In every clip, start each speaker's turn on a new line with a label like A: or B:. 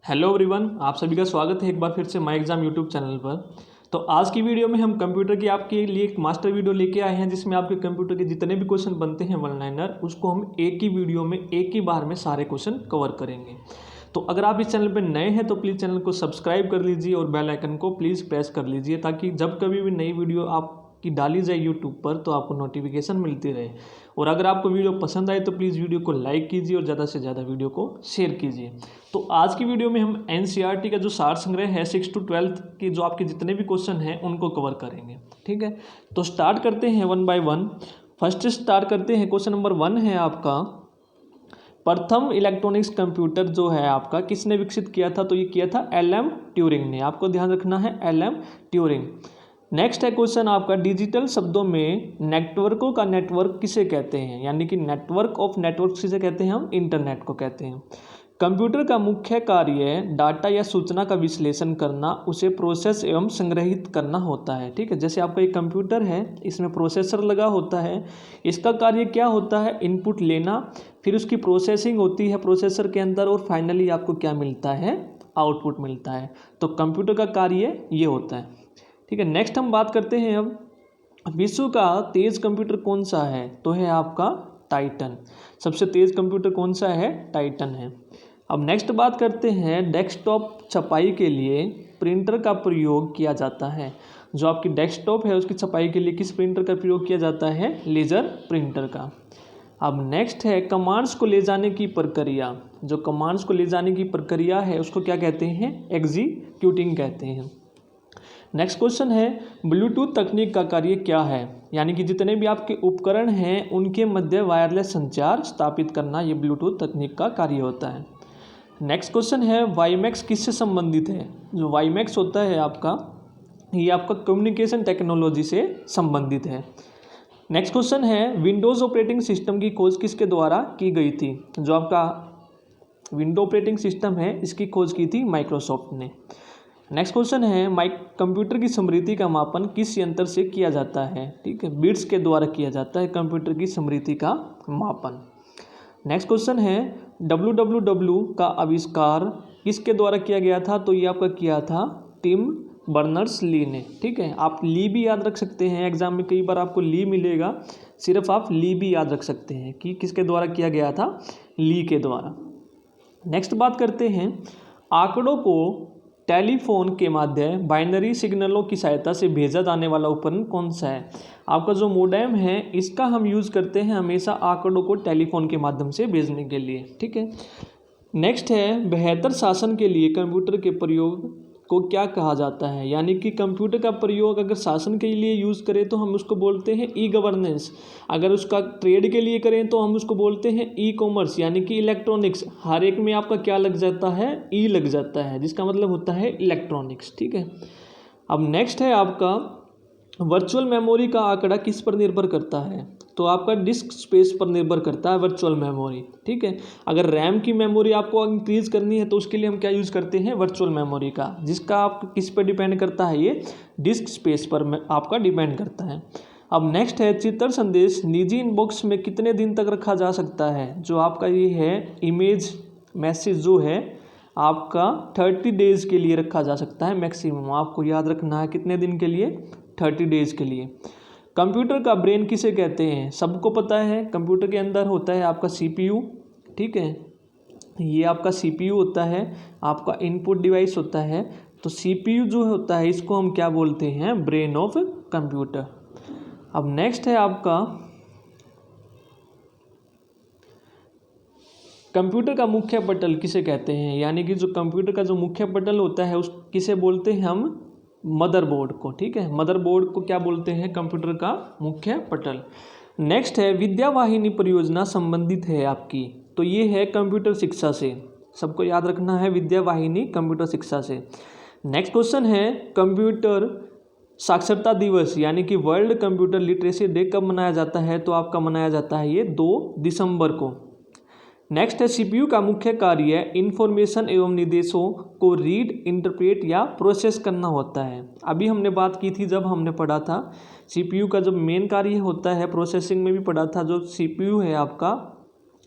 A: Hello everyone, आप सभी का स्वागत है एक बार फिर से माई एग्जाम यूट्यूब चैनल पर। तो आज की वीडियो में हम कंप्यूटर की आपके लिए एक मास्टर वीडियो लेके आए हैं जिसमें आपके कंप्यूटर के जितने भी क्वेश्चन बनते हैं वन लाइनर उसको हम एक ही वीडियो में एक ही बार में सारे क्वेश्चन कवर करेंगे। तो अगर आप इस चैनल पर नए हैं तो प्लीज़ चैनल को सब्सक्राइब कर लीजिए और बेल आइकन को प्लीज़ प्रेस कर लीजिए ताकि जब कभी भी नई वीडियो आपकी डाली जाए यूट्यूब पर तो आपको नोटिफिकेशन मिलती रहे। और अगर आपको वीडियो पसंद आए तो प्लीज़ वीडियो को लाइक कीजिए और ज़्यादा से ज़्यादा वीडियो को शेयर कीजिए। तो आज की वीडियो में हम एनसीईआरटी का जो सार संग्रह है 6 to 12 के जो आपके जितने भी क्वेश्चन हैं उनको कवर करेंगे। ठीक है, तो स्टार्ट करते हैं one by one. First start करते हैं, क्वेश्चन नंबर 1 है आपका, प्रथम इलेक्ट्रॉनिक्स कंप्यूटर जो है आपका किसने विकसित किया था? तो ये किया था एलएम ट्यूरिंग ने। आपको ध्यान रखना है एलएम ट्यूरिंग। नेक्स्ट है क्वेश्चन आपका, डिजिटल शब्दों में नेटवर्कों का नेटवर्क किसे कहते हैं? यानी कि नेटवर्क ऑफ नेटवर्क किसे कहते हैं? हम इंटरनेट को कहते हैं। कंप्यूटर का मुख्य कार्य डाटा या सूचना का विश्लेषण करना, उसे प्रोसेस एवं संग्रहित करना होता है। ठीक है, जैसे आपका एक कंप्यूटर है, इसमें प्रोसेसर लगा होता है। इसका कार्य क्या होता है? इनपुट लेना, फिर उसकी प्रोसेसिंग होती है प्रोसेसर के अंदर और फाइनली आपको क्या मिलता है? आउटपुट मिलता है। तो कंप्यूटर का कार्य ये होता है। ठीक है, नेक्स्ट हम बात करते हैं अब, विश्व का तेज कंप्यूटर कौन सा है? तो है आपका टाइटन। सबसे तेज कंप्यूटर कौन सा है? टाइटन है। अब नेक्स्ट बात करते हैं, डेस्कटॉप छपाई के लिए प्रिंटर का प्रयोग किया जाता है। जो आपकी डेस्कटॉप है उसकी छपाई के लिए किस प्रिंटर का प्रयोग किया जाता है? लेजर प्रिंटर का। अब नेक्स्ट है, कमांड्स को ले जाने की प्रक्रिया। जो कमांड्स को ले जाने की प्रक्रिया है उसको क्या कहते हैं? एग्जीक्यूटिंग कहते हैं। नेक्स्ट क्वेश्चन है, ब्लूटूथ तकनीक का कार्य क्या है? यानी कि जितने भी आपके उपकरण हैं उनके मध्य वायरलेस संचार स्थापित करना, ये ब्लूटूथ तकनीक का कार्य होता है। नेक्स्ट क्वेश्चन है, वाईमैक्स किससे संबंधित है? जो वाईमैक्स होता है आपका, ये आपका कम्युनिकेशन टेक्नोलॉजी से संबंधित है। नेक्स्ट क्वेश्चन है, विंडोज़ ऑपरेटिंग सिस्टम की खोज किसके द्वारा की गई थी? जो आपका विंडो ऑपरेटिंग सिस्टम है इसकी खोज की थी माइक्रोसॉफ्ट ने। नेक्स्ट क्वेश्चन है, कंप्यूटर की स्मृति का मापन किस यंत्र से किया जाता है? ठीक है, बिट्स के द्वारा किया जाता है कंप्यूटर की स्मृति का मापन। नेक्स्ट क्वेश्चन है, www का आविष्कार किसके द्वारा किया गया था? तो ये आपका किया था टिम बर्नर्स-ली ने। ठीक है, आप ली भी याद रख सकते हैं, एग्जाम में कई बार आपको ली मिलेगा, सिर्फ आप ली भी याद रख सकते हैं कि किसके द्वारा किया गया था? ली के द्वारा। नेक्स्ट बात करते हैं, आंकड़ों को टेलीफोन के माध्यम बाइनरी सिग्नलों की सहायता से भेजा जाने वाला उपकरण कौन सा है? आपका जो मोडेम है इसका हम यूज़ करते हैं हमेशा आंकड़ों को टेलीफोन के माध्यम से भेजने के लिए। ठीक है, नेक्स्ट है, बेहतर शासन के लिए कंप्यूटर के प्रयोग को क्या कहा जाता है? यानी कि कंप्यूटर का प्रयोग अगर शासन के लिए यूज़ करें तो हम उसको बोलते हैं ई गवर्नेंस। अगर उसका ट्रेड के लिए करें तो हम उसको बोलते हैं ई कॉमर्स, यानी कि इलेक्ट्रॉनिक्स। हर एक में आपका क्या लग जाता है? ई लग जाता है, जिसका मतलब होता है इलेक्ट्रॉनिक्स। ठीक है, अब नेक्स्ट है आपका, वर्चुअल मेमोरी का आंकड़ा किस पर निर्भर करता है? तो आपका डिस्क स्पेस पर निर्भर करता है वर्चुअल मेमोरी। ठीक है, अगर रैम की मेमोरी आपको इंक्रीज करनी है तो उसके लिए हम क्या यूज़ करते हैं? वर्चुअल मेमोरी का, जिसका आप किस पर डिपेंड करता है? ये डिस्क स्पेस पर आपका डिपेंड करता है। अब नेक्स्ट है, चित्र संदेश निजी इनबॉक्स में कितने दिन तक रखा जा सकता है? जो आपका ये है इमेज मैसेज जो है आपका 30 डेज़ के लिए रखा जा सकता है मैक्सिमम। आपको याद रखना है कितने दिन के लिए? 30 डेज़ के लिए। कंप्यूटर का ब्रेन किसे कहते हैं? सबको पता है, कंप्यूटर के अंदर होता है आपका सीपीयू। ठीक है, ये आपका सीपीयू होता है, आपका इनपुट डिवाइस होता है। तो सीपीयू जो होता है इसको हम क्या बोलते हैं? Brain of computer. अब नेक्स्ट है आपका, कंप्यूटर का मुख्य पटल किसे कहते हैं? यानी कि जो कंप्यूटर का जो मुख्य पटल होता है उस किसे बोलते हैं? हम मदरबोर्ड को। ठीक है, मदरबोर्ड को क्या बोलते हैं? कंप्यूटर का मुख्य पटल। नेक्स्ट है, विद्यावाहिनी परियोजना संबंधित है आपकी, तो ये है कंप्यूटर शिक्षा से। सबको याद रखना है, विद्यावाहिनी कंप्यूटर शिक्षा से। नेक्स्ट क्वेश्चन है, कंप्यूटर साक्षरता दिवस यानी कि वर्ल्ड कंप्यूटर लिटरेसी डे कब मनाया जाता है? तो आपका मनाया जाता है ये 2 दिसंबर को। नेक्स्ट है, सीपीयू का मुख्य कार्य इंफॉर्मेशन एवं निर्देशों को रीड, इंटरप्रेट या प्रोसेस करना होता है। अभी हमने बात की थी जब हमने पढ़ा था सीपीयू का जो मेन कार्य होता है, प्रोसेसिंग में भी पढ़ा था, जो सीपीयू है आपका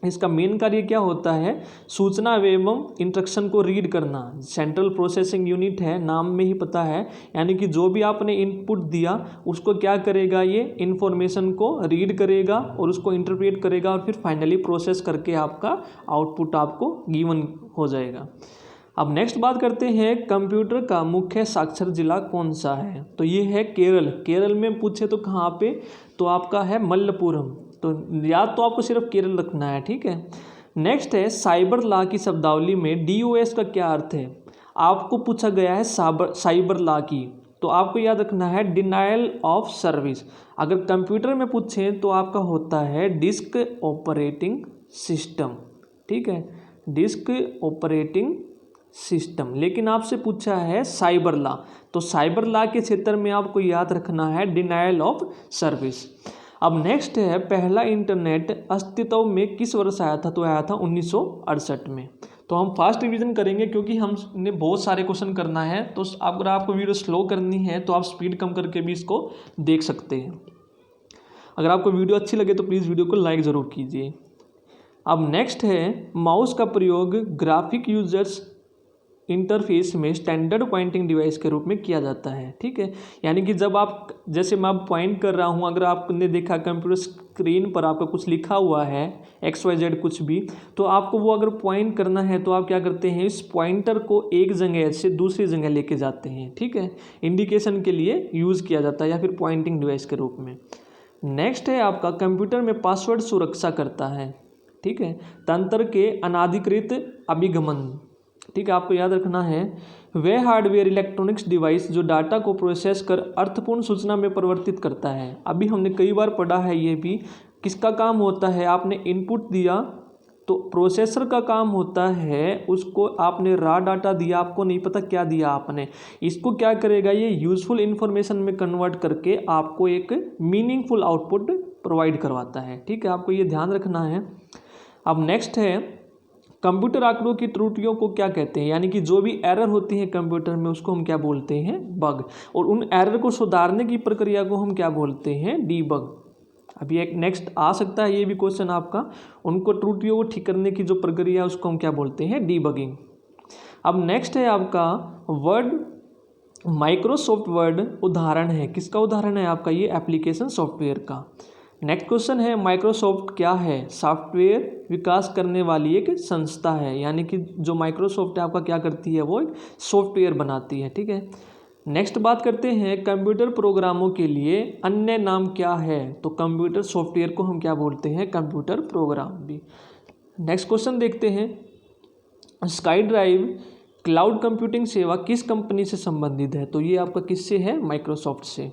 A: इसका मेन कार्य क्या होता है, सूचना एवं इंस्ट्रक्शन को रीड करना। सेंट्रल प्रोसेसिंग यूनिट है, नाम में ही पता है, यानी कि जो भी आपने इनपुट दिया उसको क्या करेगा, ये इंफॉर्मेशन को रीड करेगा और उसको इंटरप्रेट करेगा और फिर फाइनली प्रोसेस करके आपका आउटपुट आपको गिवन हो जाएगा। अब नेक्स्ट बात करते हैं कंप्यूटर का मुख्य साक्षर जिला कौन सा है, तो ये है केरल। केरल में पूछे तो कहाँ पे, तो आपका है मल्लपुरम। तो याद तो आपको सिर्फ केरल रखना है, ठीक है। नेक्स्ट है साइबर लॉ की शब्दावली में DOS का क्या अर्थ है, आपको पूछा गया है साइबर लॉ की, तो आपको याद रखना है डिनायल ऑफ सर्विस। अगर कंप्यूटर में पूछें तो आपका होता है डिस्क ऑपरेटिंग सिस्टम, ठीक है, डिस्क ऑपरेटिंग सिस्टम। लेकिन आपसे पूछा है साइबर लॉ, तो साइबर लॉ के क्षेत्र में आपको याद रखना है डिनायल ऑफ सर्विस। अब नेक्स्ट है पहला इंटरनेट अस्तित्व में किस वर्ष आया था, तो आया था 1968 में। तो हम फास्ट रिवीजन करेंगे क्योंकि हमने बहुत सारे क्वेश्चन करना है, तो अगर आपको वीडियो स्लो करनी है तो आप स्पीड कम करके भी इसको देख सकते हैं। अगर आपको वीडियो अच्छी लगे तो प्लीज़ वीडियो को लाइक ज़रूर कीजिए। अब नेक्स्ट है माउस का प्रयोग ग्राफिक यूजर्स इंटरफेस में स्टैंडर्ड पॉइंटिंग डिवाइस के रूप में किया जाता है, ठीक है। यानी कि जब आप, जैसे मैं अब पॉइंट कर रहा हूँ, अगर आपने देखा कंप्यूटर स्क्रीन पर आपका कुछ लिखा हुआ है XYZ कुछ भी, तो आपको वो अगर पॉइंट करना है तो आप क्या करते हैं, इस पॉइंटर को एक जगह से दूसरी जगह लेके जाते हैं, ठीक है। इंडिकेशन के लिए यूज़ किया जाता है या फिर पॉइंटिंग डिवाइस के रूप में। नेक्स्ट है आपका कंप्यूटर में पासवर्ड सुरक्षा करता है, ठीक है, तंत्र के अनाधिकृत अभिगमन, ठीक है। आपको याद रखना है वह हार्डवेयर इलेक्ट्रॉनिक्स डिवाइस जो डाटा को प्रोसेस कर अर्थपूर्ण सूचना में परिवर्तित करता है। अभी हमने कई बार पढ़ा है, ये भी किसका काम होता है, आपने इनपुट दिया तो प्रोसेसर का काम होता है, उसको आपने रॉ डाटा दिया, आपको नहीं पता क्या दिया आपने, इसको क्या करेगा, ये यूजफुल इंफॉर्मेशन में कन्वर्ट करके आपको एक मीनिंगफुल आउटपुट प्रोवाइड करवाता है, ठीक है। आपको ये ध्यान रखना है। अब नेक्स्ट है कंप्यूटर आंकड़ों की त्रुटियों को क्या कहते हैं, यानी कि जो भी एरर होती है कंप्यूटर में उसको हम क्या बोलते हैं, बग, और उन एरर को सुधारने की प्रक्रिया को हम क्या बोलते हैं, डीबग। अभी एक नेक्स्ट आ सकता है ये भी क्वेश्चन आपका, उनको त्रुटियों को ठीक करने की जो प्रक्रिया है उसको हम क्या बोलते हैं, डीबगिंग। अब नेक्स्ट है आपका वर्ड, माइक्रोसॉफ्ट वर्ड उदाहरण है, किसका उदाहरण है आपका, ये एप्लीकेशन सॉफ्टवेयर का। नेक्स्ट क्वेश्चन है माइक्रोसॉफ्ट क्या है, सॉफ्टवेयर विकास करने वाली एक संस्था है, यानी कि जो माइक्रोसॉफ्ट है आपका क्या करती है, वो एक सॉफ्टवेयर बनाती है, ठीक है। नेक्स्ट बात करते हैं कंप्यूटर प्रोग्रामों के लिए अन्य नाम क्या है, तो कंप्यूटर सॉफ्टवेयर को हम क्या बोलते हैं, कंप्यूटर प्रोग्राम भी। नेक्स्ट क्वेश्चन देखते हैं स्काई ड्राइव क्लाउड कंप्यूटिंग सेवा किस कंपनी से संबंधित है, तो ये आपका किससे है, माइक्रोसॉफ्ट से।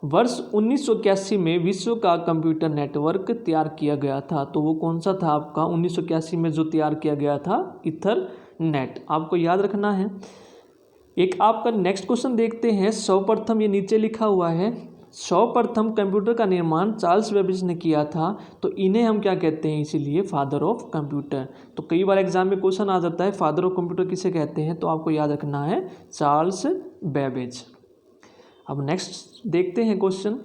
A: वर्ष 1981 में विश्व का कंप्यूटर नेटवर्क तैयार किया गया था, तो वो कौन सा था आपका 1981 में जो तैयार किया गया था, ईथरनेट, आपको याद रखना है। एक आपका नेक्स्ट क्वेश्चन देखते हैं, सर्वप्रथम, ये नीचे लिखा हुआ है, सर्वप्रथम कंप्यूटर का निर्माण चार्ल्स बेबेज ने किया था, तो इन्हें हम क्या कहते हैं, इसीलिए फादर ऑफ कंप्यूटर। तो कई बार एग्जाम में क्वेश्चन आ जाता है फादर ऑफ कंप्यूटर किसे कहते हैं, तो आपको याद रखना है चार्ल्स बेबेज। अब नेक्स्ट देखते हैं क्वेश्चन,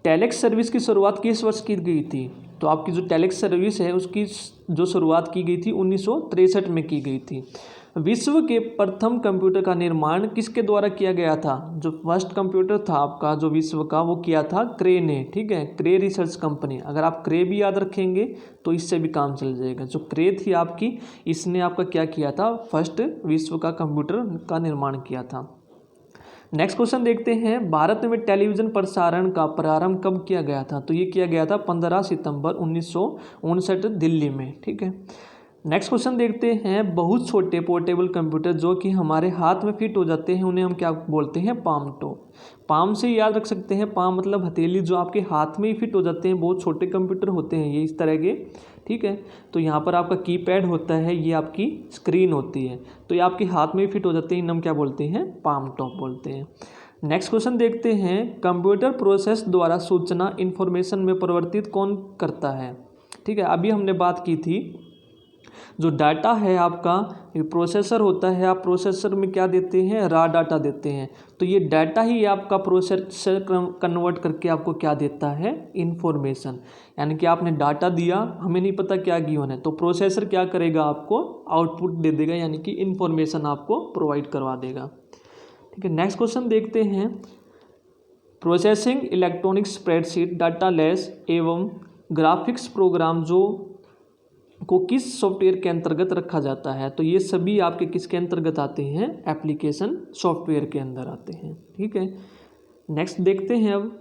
A: टेलेक्स सर्विस की शुरुआत किस वर्ष की गई थी, तो आपकी जो टेलेक्स सर्विस है उसकी जो शुरुआत की गई थी 1963 में की गई थी। विश्व के प्रथम कंप्यूटर का निर्माण किसके द्वारा किया गया था, जो फर्स्ट कंप्यूटर था आपका जो विश्व का, वो किया था क्रे ने, ठीक है, क्रे रिसर्च कंपनी। अगर आप क्रे भी याद रखेंगे तो इससे भी काम चल जाएगा। जो क्रे थी आपकी, इसने आपका क्या किया था, फर्स्ट विश्व का कंप्यूटर का निर्माण किया था। नेक्स्ट क्वेश्चन देखते हैं, भारत में टेलीविज़न प्रसारण का प्रारंभ कब किया गया था, तो ये किया गया था 15 सितंबर 1959 दिल्ली में, ठीक है। नेक्स्ट क्वेश्चन देखते हैं, बहुत छोटे पोर्टेबल कंप्यूटर जो कि हमारे हाथ में फिट हो जाते हैं उन्हें हम क्या बोलते हैं, पाम टॉप। पाम से याद रख सकते हैं, पाम मतलब हथेली, जो आपके हाथ में ही फिट हो जाते हैं, बहुत छोटे कंप्यूटर होते हैं ये इस तरह के, ठीक है। तो यहाँ पर आपका कीपैड होता है, ये आपकी स्क्रीन होती है, तो ये आपके हाथ में ही फिट हो जाते हैं, हम क्या बोलते हैं, पाम टॉप बोलते हैं। नेक्स्ट क्वेश्चन देखते हैं, कंप्यूटर प्रोसेस द्वारा सूचना इंफॉर्मेशन में परिवर्तित कौन करता है, ठीक है। अभी हमने बात की थी जो डाटा है आपका, ये प्रोसेसर होता है, आप प्रोसेसर में क्या देते हैं, रॉ डाटा देते हैं, तो ये डाटा ही आपका प्रोसेसर कन्वर्ट करके आपको क्या देता है, इंफॉर्मेशन। यानी कि आपने डाटा दिया, हमें नहीं पता क्या गिवन है, तो प्रोसेसर क्या करेगा, आपको आउटपुट दे देगा, यानी कि इंफॉर्मेशन आपको प्रोवाइड करवा देगा। ठीक है, नेक्स्ट क्वेश्चन देखते हैं। Processing, electronic spreadsheet, data lace एवं ग्राफिक्स प्रोग्राम जो को किस सॉफ्टवेयर के अंतर्गत रखा जाता है, तो ये सभी आपके किसके अंतर्गत आते हैं, एप्लीकेशन सॉफ्टवेयर के अंदर आते हैं। ठीक है, नेक्स्ट देखते हैं अब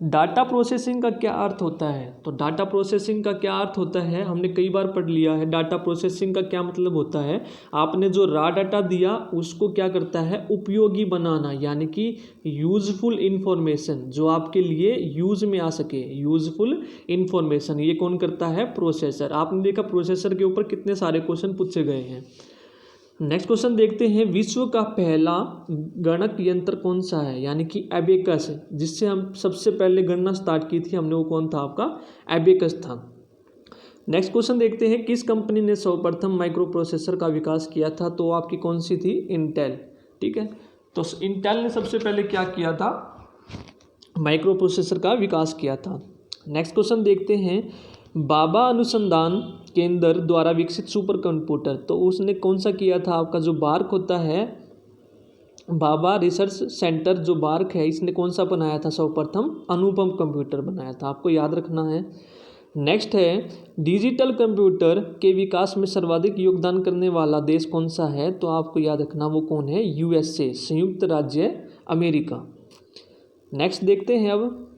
A: डाटा प्रोसेसिंग का क्या अर्थ होता है। तो डाटा प्रोसेसिंग का क्या अर्थ होता है, हमने कई बार पढ़ लिया है। डाटा प्रोसेसिंग का क्या मतलब होता है, आपने जो रॉ डाटा दिया उसको क्या करता है, उपयोगी बनाना, यानी कि यूजफुल इंफॉर्मेशन, जो आपके लिए यूज में आ सके, यूजफुल इंफॉर्मेशन, ये कौन करता है, प्रोसेसर। आपने देखा प्रोसेसर के ऊपर कितने सारे क्वेश्चन पूछे गए हैं। नेक्स्ट क्वेश्चन देखते हैं, विश्व का पहला गणक यंत्र कौन सा है, यानी कि एबेकस, जिससे हम सबसे पहले गणना स्टार्ट की थी हमने, वो कौन था, आपका एबेकस था। नेक्स्ट क्वेश्चन देखते हैं, किस कंपनी ने सर्वप्रथम माइक्रो प्रोसेसर का विकास किया था, तो आपकी कौन सी थी, इंटेल। ठीक है, तो इंटेल ने सबसे पहले क्या किया था, माइक्रो प्रोसेसर का विकास किया था। नेक्स्ट क्वेश्चन देखते हैं, बाबा अनुसंधान केंद्र द्वारा विकसित सुपर कंप्यूटर, तो उसने कौन सा किया था, आपका जो बार्क होता है, बाबा रिसर्च सेंटर जो बार्क है, इसने कौन सा बनाया था, सर्वप्रथम अनुपम कंप्यूटर बनाया था, आपको याद रखना है। नेक्स्ट है, डिजिटल कंप्यूटर के विकास में सर्वाधिक योगदान करने वाला देश कौन सा है, तो आपको याद रखना वो कौन है, यूएसए, संयुक्त राज्य अमेरिका। नेक्स्ट देखते हैं अब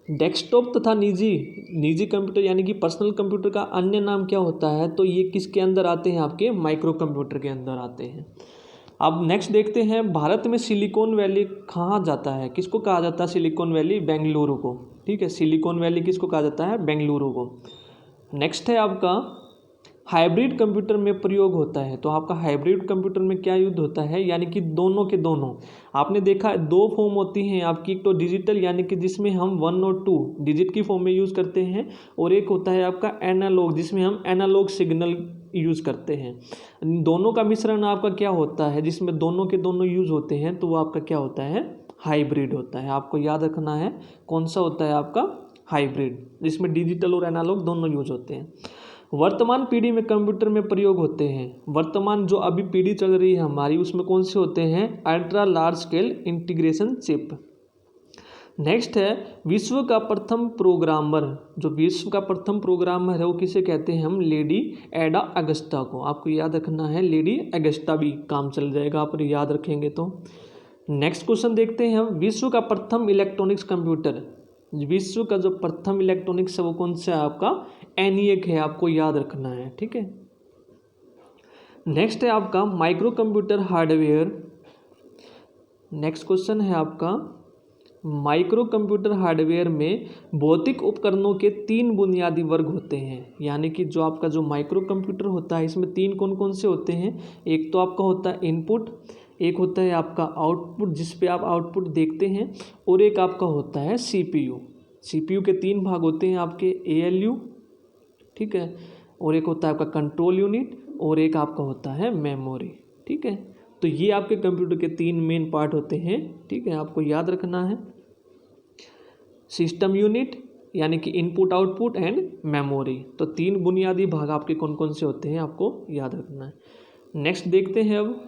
A: डेस्कटॉप तथा निजी कंप्यूटर, यानी कि पर्सनल कंप्यूटर का अन्य नाम क्या होता है, तो ये किसके अंदर आते हैं, आपके माइक्रो कंप्यूटर के अंदर आते हैं। अब नेक्स्ट देखते हैं, भारत में सिलिकॉन वैली कहाँ जाता है, किसको कहा जाता है, सिलिकॉन वैली, बेंगलुरु को। ठीक है, सिलिकॉन वैली किसको कहा जाता है, बेंगलुरु को। नेक्स्ट है आपका हाइब्रिड कंप्यूटर में प्रयोग होता है, तो आपका हाइब्रिड कंप्यूटर में क्या यूज होता है, यानी कि दोनों के दोनों। आपने देखा दो फॉर्म होती हैं आपकी, एक तो डिजिटल, यानी कि जिसमें हम 1 और 2 डिजिट की फॉर्म में यूज़ करते हैं, और एक होता है आपका एनालॉग, जिसमें हम एनालॉग सिग्नल यूज़ करते हैं। दोनों का मिश्रण आपका क्या होता है, जिसमें दोनों के दोनों यूज़ होते हैं, तो वो आपका क्या होता है, हाइब्रिड होता है। आपको याद रखना है कौन सा होता है आपका, हाइब्रिड, जिसमें डिजिटल और एनालॉग दोनों यूज होते हैं। वर्तमान पीढ़ी में कंप्यूटर में प्रयोग होते हैं, वर्तमान जो अभी पीढ़ी चल रही है हमारी, उसमें कौन से होते हैं, ultra large scale integration chip. Next है, विश्व का प्रथम प्रोग्रामर, जो विश्व का प्रथम प्रोग्रामर है वो किसे कहते हैं हम, लेडी एडा अगस्ता को। आपको याद रखना है, लेडी अगस्ता भी काम चल जाएगा, आप याद रखेंगे तो। नेक्स्ट क्वेश्चन देखते हैं हम, विश्व का प्रथम इलेक्ट्रॉनिक्स कंप्यूटर, विश्व का जो प्रथम इलेक्ट्रॉनिक्स है वो कौन सा है, आपका ENIAC है, आपको याद रखना है। ठीक है, नेक्स्ट है आपका micro computer hardware. Next question है आपका, माइक्रो कंप्यूटर हार्डवेयर में भौतिक उपकरणों के 3 बुनियादी वर्ग होते हैं, यानी कि जो आपका जो माइक्रो कंप्यूटर होता है इसमें 3 कौन कौन से होते हैं, एक तो आपका होता है इनपुट, एक होता है आपका आउटपुट जिस पे आप आउटपुट देखते हैं, और एक आपका होता है CPU। CPU के 3 भाग होते हैं आपके, ALU, ठीक है, और एक होता है आपका कंट्रोल यूनिट, और एक आपका होता है मेमोरी। ठीक है, तो ये आपके कंप्यूटर के 3 मेन पार्ट होते हैं। ठीक है, आपको याद रखना है, सिस्टम यूनिट यानी कि इनपुट आउटपुट एंड मेमोरी, तो 3 बुनियादी भाग आपके कौन कौन से होते हैं, आपको याद रखना है। नेक्स्ट देखते हैं अब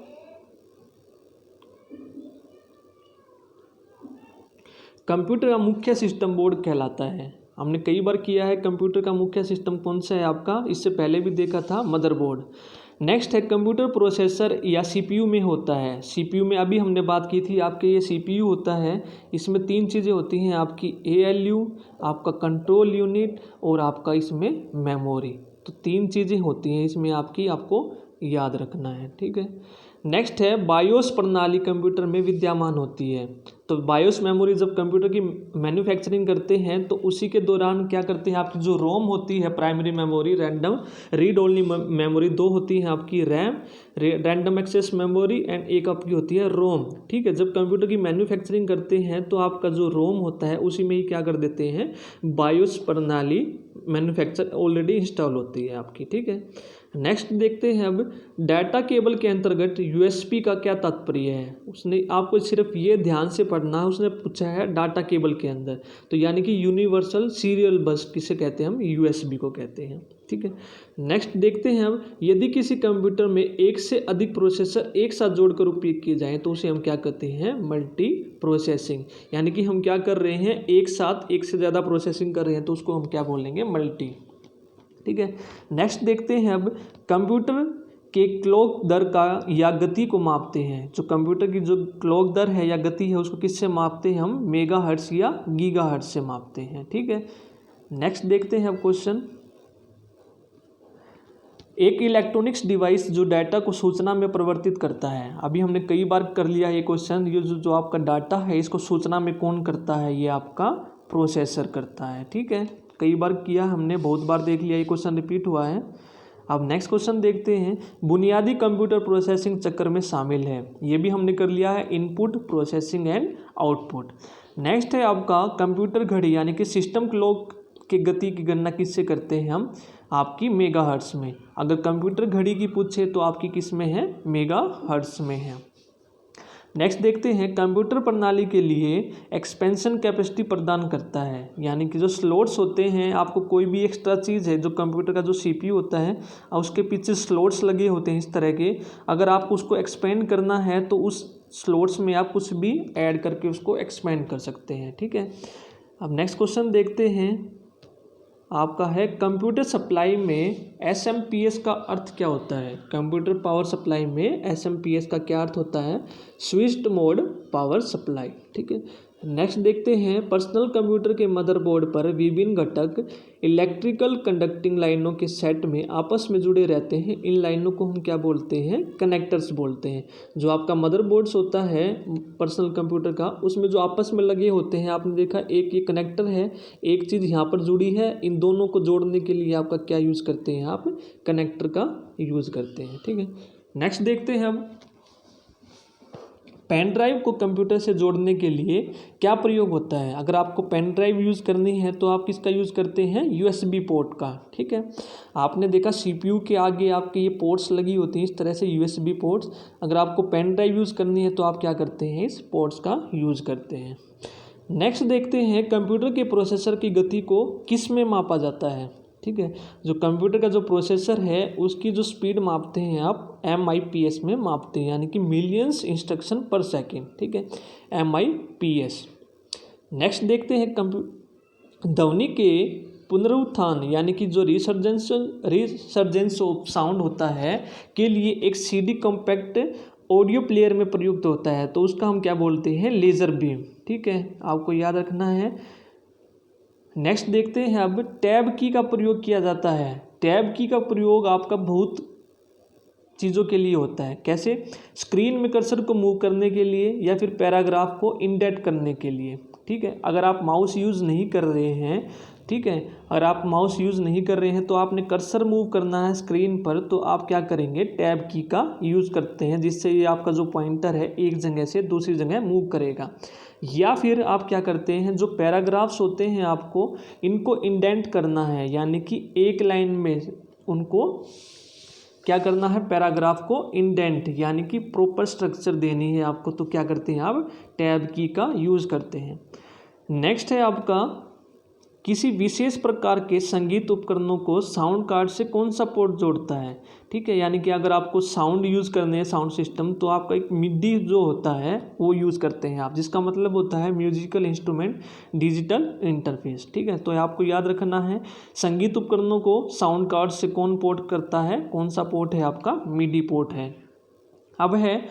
A: कंप्यूटर का मुख्य सिस्टम बोर्ड कहलाता है। हमने कई बार किया है, कंप्यूटर का मुख्य सिस्टम कौन सा है आपका, इससे पहले भी देखा था, मदरबोर्ड। नेक्स्ट है कंप्यूटर प्रोसेसर या CPU में होता है, CPU में अभी हमने बात की थी, आपके ये CPU होता है, इसमें 3 चीज़ें होती हैं आपकी, ALU, आपका कंट्रोल यूनिट, और आपका इसमें मेमोरी। तो 3 चीज़ें होती हैं इसमें आपकी, आपको याद रखना है। ठीक है, नेक्स्ट है बायोस प्रणाली कंप्यूटर में विद्यमान होती है। तो बायोस मेमोरी जब कंप्यूटर की मैन्युफैक्चरिंग करते हैं तो उसी के दौरान क्या करते हैं, आपकी जो रोम होती है primary memory, random read only memory, दो होती हैं आपकी RAM, random access memory, and एक आपकी होती है रोम। ठीक है, जब कंप्यूटर की मैन्युफैक्चरिंग करते हैं तो आपका जो रोम होता है उसी में ही क्या कर देते हैं, बायोस प्रणाली मैन्युफैक्चर ऑलरेडी इंस्टॉल होती है आपकी। ठीक है, नेक्स्ट देखते हैं अब डाटा केबल के अंतर्गत यूएसबी का क्या तात्पर्य है। उसने आपको सिर्फ ये ध्यान से पढ़ना है, उसने पूछा है डाटा केबल के अंदर, तो यानी कि यूनिवर्सल सीरियल बस किसे कहते हैं हम, यूएसबी को कहते हैं। ठीक है, नेक्स्ट देखते हैं अब यदि किसी कंप्यूटर में एक से अधिक प्रोसेसर एक साथ जोड़कर उपयोग किए जाएं तो उसे हम क्या कहते हैं, मल्टी प्रोसेसिंग। यानी कि हम क्या कर रहे हैं, एक साथ एक से ज़्यादा प्रोसेसिंग कर रहे हैं तो उसको हम क्या बोलेंगे, मल्टी। ठीक है, नेक्स्ट देखते हैं अब कंप्यूटर के क्लॉक दर का या गति को मापते हैं। जो कंप्यूटर की जो क्लॉक दर है या गति है उसको किससे मापते हैं हम, मेगाहर्ट्ज या गीगाहर्ट्ज से मापते हैं। ठीक है, नेक्स्ट देखते हैं अब क्वेश्चन, एक इलेक्ट्रॉनिक्स डिवाइस जो डाटा को सूचना में परिवर्तित करता है। अभी हमने कई बार कर लिया ये क्वेश्चन, ये जो आपका डाटा है इसको सूचना में कौन करता है, ये आपका प्रोसेसर करता है। ठीक है, कई बार किया हमने, बहुत बार देख लिया, ये क्वेश्चन रिपीट हुआ है। अब नेक्स्ट क्वेश्चन देखते हैं, बुनियादी कंप्यूटर प्रोसेसिंग चक्र में शामिल है। ये भी हमने कर लिया है, input, processing and output. Next है आपका कंप्यूटर घड़ी यानी कि सिस्टम क्लॉक की गति की गणना किससे करते हैं हम, आपकी मेगाहर्ट्ज में। अगर कंप्यूटर घड़ी की पूछे तो आपकी किस में है, मेगाहर्ट्ज में है। नेक्स्ट देखते हैं कंप्यूटर प्रणाली के लिए एक्सपेंशन कैपेसिटी प्रदान करता है। यानी कि जो स्लॉट्स होते हैं, आपको कोई भी एक्स्ट्रा चीज़ है, जो कंप्यूटर का जो सीपीयू होता है और उसके पीछे स्लॉट्स लगे होते हैं इस तरह के, अगर आपको उसको एक्सपेंड करना है तो उस स्लॉट्स में आप कुछ भी ऐड करके उसको एक्सपेंड कर सकते हैं। ठीक है, अब नेक्स्ट क्वेश्चन देखते हैं, आपका है कंप्यूटर सप्लाई में एसएमपीएस का अर्थ क्या होता है। कंप्यूटर पावर सप्लाई में एसएमपीएस का क्या अर्थ होता है, स्विच्ड मोड पावर सप्लाई। ठीक है, नेक्स्ट देखते हैं, पर्सनल कंप्यूटर के मदरबोर्ड पर विभिन्न घटक इलेक्ट्रिकल कंडक्टिंग लाइनों के सेट में आपस में जुड़े रहते हैं। इन लाइनों को हम क्या बोलते हैं, कनेक्टर्स बोलते हैं। जो आपका मदरबोर्ड्स होता है पर्सनल कंप्यूटर का, उसमें जो आपस में लगे होते हैं, आपने देखा एक ये कनेक्टर है, एक चीज़ यहाँ पर जुड़ी है, इन दोनों को जोड़ने के लिए आपका क्या यूज़ करते हैं, आप कनेक्टर का यूज़ करते हैं। ठीक है, नेक्स्ट देखते हैं अब पेन ड्राइव को कंप्यूटर से जोड़ने के लिए क्या प्रयोग होता है। अगर आपको पेन ड्राइव यूज़ करनी है तो आप किसका यूज़ करते हैं, यूएसबी पोर्ट का। ठीक है, आपने देखा सीपीयू के आगे आपके ये पोर्ट्स लगी होती हैं इस तरह से, यूएसबी पोर्ट्स। अगर आपको पेन ड्राइव यूज़ करनी है तो आप क्या करते हैं, इस पोर्ट्स का यूज़ करते हैं। नेक्स्ट देखते हैं, कंप्यूटर के प्रोसेसर की गति को किस में मापा जाता है। ठीक है, जो कंप्यूटर का जो प्रोसेसर है उसकी जो स्पीड मापते हैं आप MIPS में मापते हैं, यानी कि मिलियंस इंस्ट्रक्शन पर सेकेंड। ठीक है, MIPS। नेक्स्ट देखते हैं ध्वनि के पुनरुत्थान यानी कि जो रिसर्जेंस ऑफ साउंड होता है के लिए एक CD कॉम्पैक्ट ऑडियो प्लेयर में प्रयुक्त होता है, तो उसका हम क्या बोलते हैं, लेज़र बीम। ठीक है, आपको याद रखना है। नेक्स्ट देखते हैं अब टैब की का प्रयोग किया जाता है। टैब की का प्रयोग आपका बहुत चीज़ों के लिए होता है। कैसे, स्क्रीन में कर्सर को मूव करने के लिए या फिर पैराग्राफ को इंडेंट करने के लिए। ठीक है, अगर आप माउस यूज़ नहीं कर रहे हैं, ठीक है, अगर आप माउस यूज़ नहीं कर रहे हैं तो आपने कर्सर मूव करना है स्क्रीन पर, तो आप क्या करेंगे, टैब की का यूज़ करते हैं, जिससे ये आपका जो पॉइंटर है एक जगह से दूसरी जगह मूव करेगा। या फिर आप क्या करते हैं, जो पैराग्राफ्स होते हैं आपको इनको इंडेंट करना है, यानी कि एक लाइन में उनको क्या करना है, पैराग्राफ को इंडेंट यानी कि प्रॉपर स्ट्रक्चर देनी है आपको, तो क्या करते हैं आप टैब की का यूज़ करते हैं। नेक्स्ट है आपका किसी विशेष प्रकार के संगीत उपकरणों को साउंड कार्ड से कौन सा पोर्ट जोड़ता है। ठीक है, यानी कि अगर आपको साउंड यूज़ करने हैं, साउंड सिस्टम, तो आपका एक मिडी जो होता है वो यूज़ करते हैं आप, जिसका मतलब होता है म्यूजिकल इंस्ट्रूमेंट डिजिटल इंटरफेस। ठीक है, तो आपको याद रखना है संगीत उपकरणों को साउंड कार्ड से कौन पोर्ट करता है, कौन सा पोर्ट है आपका, मिडी पोर्ट है। अब है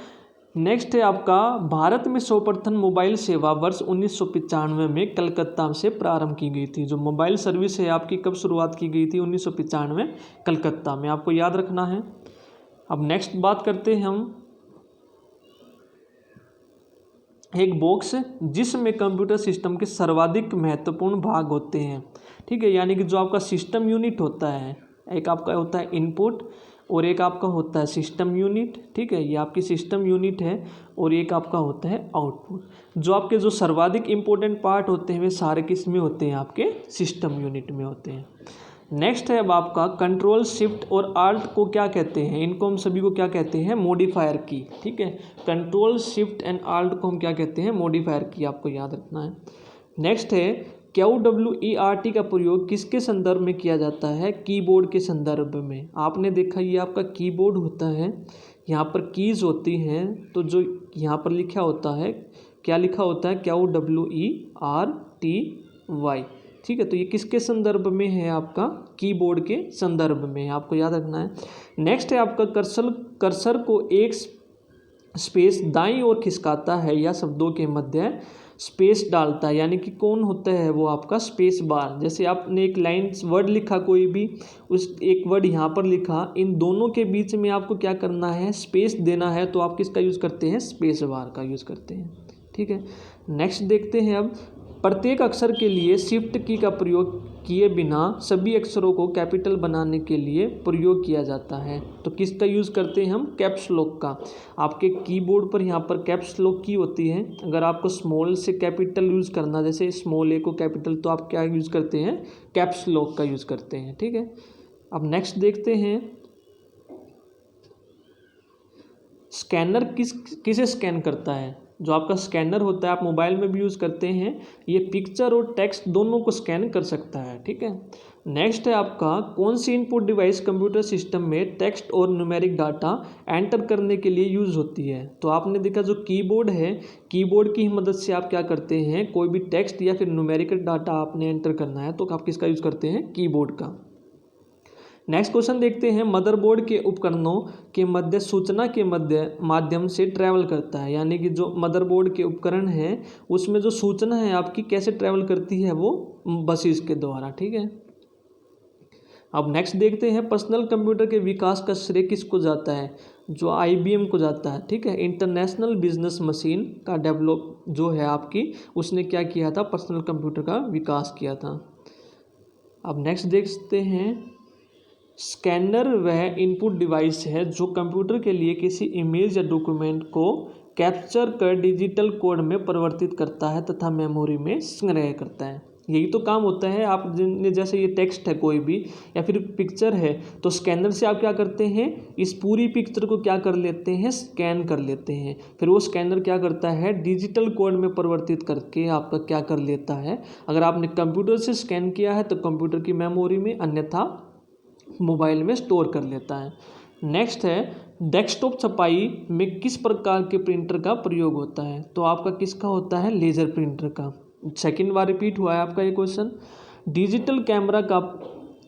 A: नेक्स्ट है आपका भारत में सर्वप्रथम मोबाइल सेवा वर्ष 1995 में कलकत्ता से प्रारंभ की गई थी। जो मोबाइल सर्विस है आपकी कब शुरुआत की गई थी, 1995 कलकत्ता में, आपको याद रखना है। अब नेक्स्ट बात करते हैं हम एक बॉक्स जिसमें कंप्यूटर सिस्टम के सर्वाधिक महत्वपूर्ण भाग होते हैं, ठीक है। यानी कि जो आपका सिस्टम यूनिट होता है, एक आपका होता है इनपुट और एक आपका होता है सिस्टम यूनिट, ठीक है। ये आपकी सिस्टम यूनिट है और एक आपका होता है आउटपुट। जो आपके जो सर्वाधिक इम्पोर्टेंट पार्ट होते हैं वे सारे किस में होते हैं, आपके सिस्टम यूनिट में होते हैं। नेक्स्ट है अब आपका कंट्रोल शिफ्ट और आल्ट को क्या कहते हैं, इनको हम सभी को क्या कहते हैं, मॉडिफायर की, ठीक है। कंट्रोल शिफ्ट एंड आल्ट को हम क्या कहते हैं, मॉडिफायर की, आपको याद रखना है। नेक्स्ट है QWERT का प्रयोग किसके संदर्भ में किया जाता है, कीबोर्ड के संदर्भ में। आपने देखा ये आपका कीबोर्ड होता है, यहाँ पर कीज़ होती हैं, तो जो यहाँ पर लिखा होता है, क्या लिखा होता है, QWERTY, ठीक है। तो ये किसके संदर्भ में है, आपका कीबोर्ड के संदर्भ में, आपको याद रखना है। नेक्स्ट है आपका कर्सर को एक स्पेस दाईं ओर खिसकाता है या शब्दों के मध्य स्पेस डालता है, यानी कि कौन होता है वो, आपका स्पेस बार। जैसे आपने एक लाइन वर्ड लिखा, कोई भी उस एक वर्ड यहाँ पर लिखा, इन दोनों के बीच में आपको क्या करना है, स्पेस देना है, तो आप किसका यूज़ करते हैं, स्पेस बार का यूज़ करते हैं, ठीक है। नेक्स्ट देखते हैं अब, प्रत्येक अक्षर के लिए शिफ्ट की का प्रयोग किए बिना सभी अक्षरों को कैपिटल बनाने के लिए प्रयोग किया जाता है। तो किसका यूज़ करते हैं हम, कैप्स लॉक का। आपके कीबोर्ड पर यहाँ पर कैप्स लॉक की होती है। अगर आपको स्मॉल से कैपिटल यूज़ करना, जैसे स्मॉल ए को कैपिटल, तो आप क्या यूज़ करते हैं, कैप्स लॉक का यूज़ करते हैं, ठीक है। अब नेक्स्ट देखते हैं, स्कैनर किसे स्कैन करता है। जो आपका स्कैनर होता है, आप मोबाइल में भी यूज़ करते हैं, ये पिक्चर और टेक्स्ट दोनों को स्कैन कर सकता है, ठीक है। नेक्स्ट है आपका, कौन सी इनपुट डिवाइस कंप्यूटर सिस्टम में टेक्स्ट और न्यूमेरिक डाटा एंटर करने के लिए यूज़ होती है। तो आपने देखा जो कीबोर्ड है, कीबोर्ड की मदद से आप क्या करते हैं, कोई भी टेक्स्ट या फिर न्यूमेरिकल डाटा आपने एंटर करना है तो आप किसका यूज़ करते हैं, कीबोर्ड का। नेक्स्ट क्वेश्चन देखते हैं, मदरबोर्ड के उपकरणों के मध्य सूचना के माध्यम से ट्रैवल करता है। यानी कि जो मदरबोर्ड के उपकरण हैं उसमें जो सूचना है आपकी कैसे ट्रैवल करती है, वो बसेस के द्वारा, ठीक है। अब नेक्स्ट देखते हैं, पर्सनल कंप्यूटर के विकास का श्रेय किसको जाता है, जो IBM को जाता है, ठीक है। इंटरनेशनल बिजनेस मशीन का डेवलप जो है आपकी, उसने क्या किया था, पर्सनल कंप्यूटर का विकास किया था। अब नेक्स्ट देखते हैं, स्कैनर वह इनपुट डिवाइस है जो कंप्यूटर के लिए किसी इमेज या डॉक्यूमेंट को कैप्चर कर डिजिटल कोड में परिवर्तित करता है तथा मेमोरी में संग्रह करता है। यही तो काम होता है। आप जैसे ये टेक्स्ट है कोई भी या फिर पिक्चर है, तो स्कैनर से आप क्या करते हैं, इस पूरी पिक्चर को क्या कर लेते हैं, स्कैन कर लेते हैं। फिर वो स्कैनर क्या करता है, डिजिटल कोड में परिवर्तित करके आपका क्या कर लेता है, अगर आपने कंप्यूटर से स्कैन किया है तो कंप्यूटर की मेमोरी में, अन्यथा मोबाइल में स्टोर कर लेता है। नेक्स्ट है, डेस्कटॉप छपाई में किस प्रकार के प्रिंटर का प्रयोग होता है। तो आपका किसका होता है, लेजर प्रिंटर का। सेकंड बार रिपीट हुआ है आपका ये क्वेश्चन। डिजिटल कैमरा का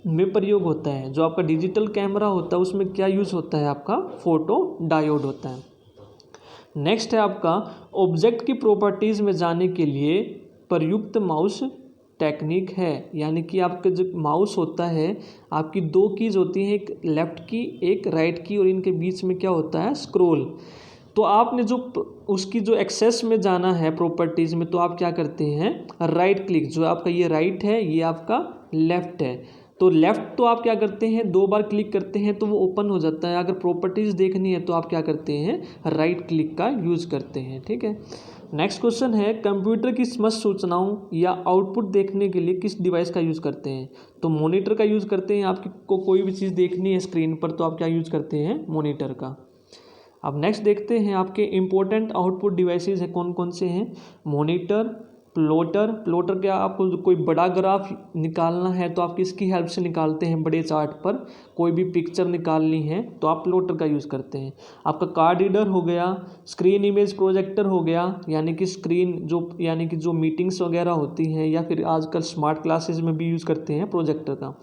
A: में प्रयोग होता है। जो आपका डिजिटल कैमरा होता है उसमें क्या यूज़ होता है, आपका फोटो डायोड होता है। नेक्स्ट है आपका, ऑब्जेक्ट की प्रॉपर्टीज़ में जाने के लिए प्रयुक्त माउस टेक्निक है। यानी कि आपका जो माउस होता है, आपकी दो कीज़ होती हैं, एक लेफ़्ट की एक राइट की, और इनके बीच में क्या होता है, स्क्रॉल। तो आपने जो उसकी जो एक्सेस में जाना है प्रॉपर्टीज़ में, तो आप क्या करते हैं, राइट क्लिक, जो आपका ये राइट है ये आपका लेफ़्ट है, तो लेफ़्ट तो आप क्या करते हैं, 2 बार क्लिक करते हैं तो वो ओपन हो जाता है। अगर प्रॉपर्टीज़ देखनी है तो आप क्या करते हैं, राइट क्लिक का यूज़ करते हैं, ठीक है। नेक्स्ट क्वेश्चन है, कंप्यूटर की समस्त सूचनाओं या आउटपुट देखने के लिए किस डिवाइस का यूज़ करते हैं। तो मॉनिटर का यूज़ करते हैं। आपकी को कोई भी चीज़ देखनी है स्क्रीन पर तो आप क्या यूज़ करते हैं, मॉनिटर का। अब नेक्स्ट देखते हैं, आपके इम्पोर्टेंट आउटपुट डिवाइसेस हैं कौन कौन से हैं, मॉनिटर, प्लॉटर क्या, आपको कोई बड़ा ग्राफ निकालना है तो आप किसकी हेल्प से निकालते हैं, बड़े चार्ट पर कोई भी पिक्चर निकालनी है तो आप प्लॉटर का यूज़ करते हैं। आपका कार्ड रीडर हो गया, स्क्रीन इमेज प्रोजेक्टर हो गया, यानी कि स्क्रीन यानी कि जो मीटिंग्स वगैरह होती हैं, या फिर आजकल स्मार्ट क्लासेस में भी यूज़ करते हैं प्रोजेक्टर का।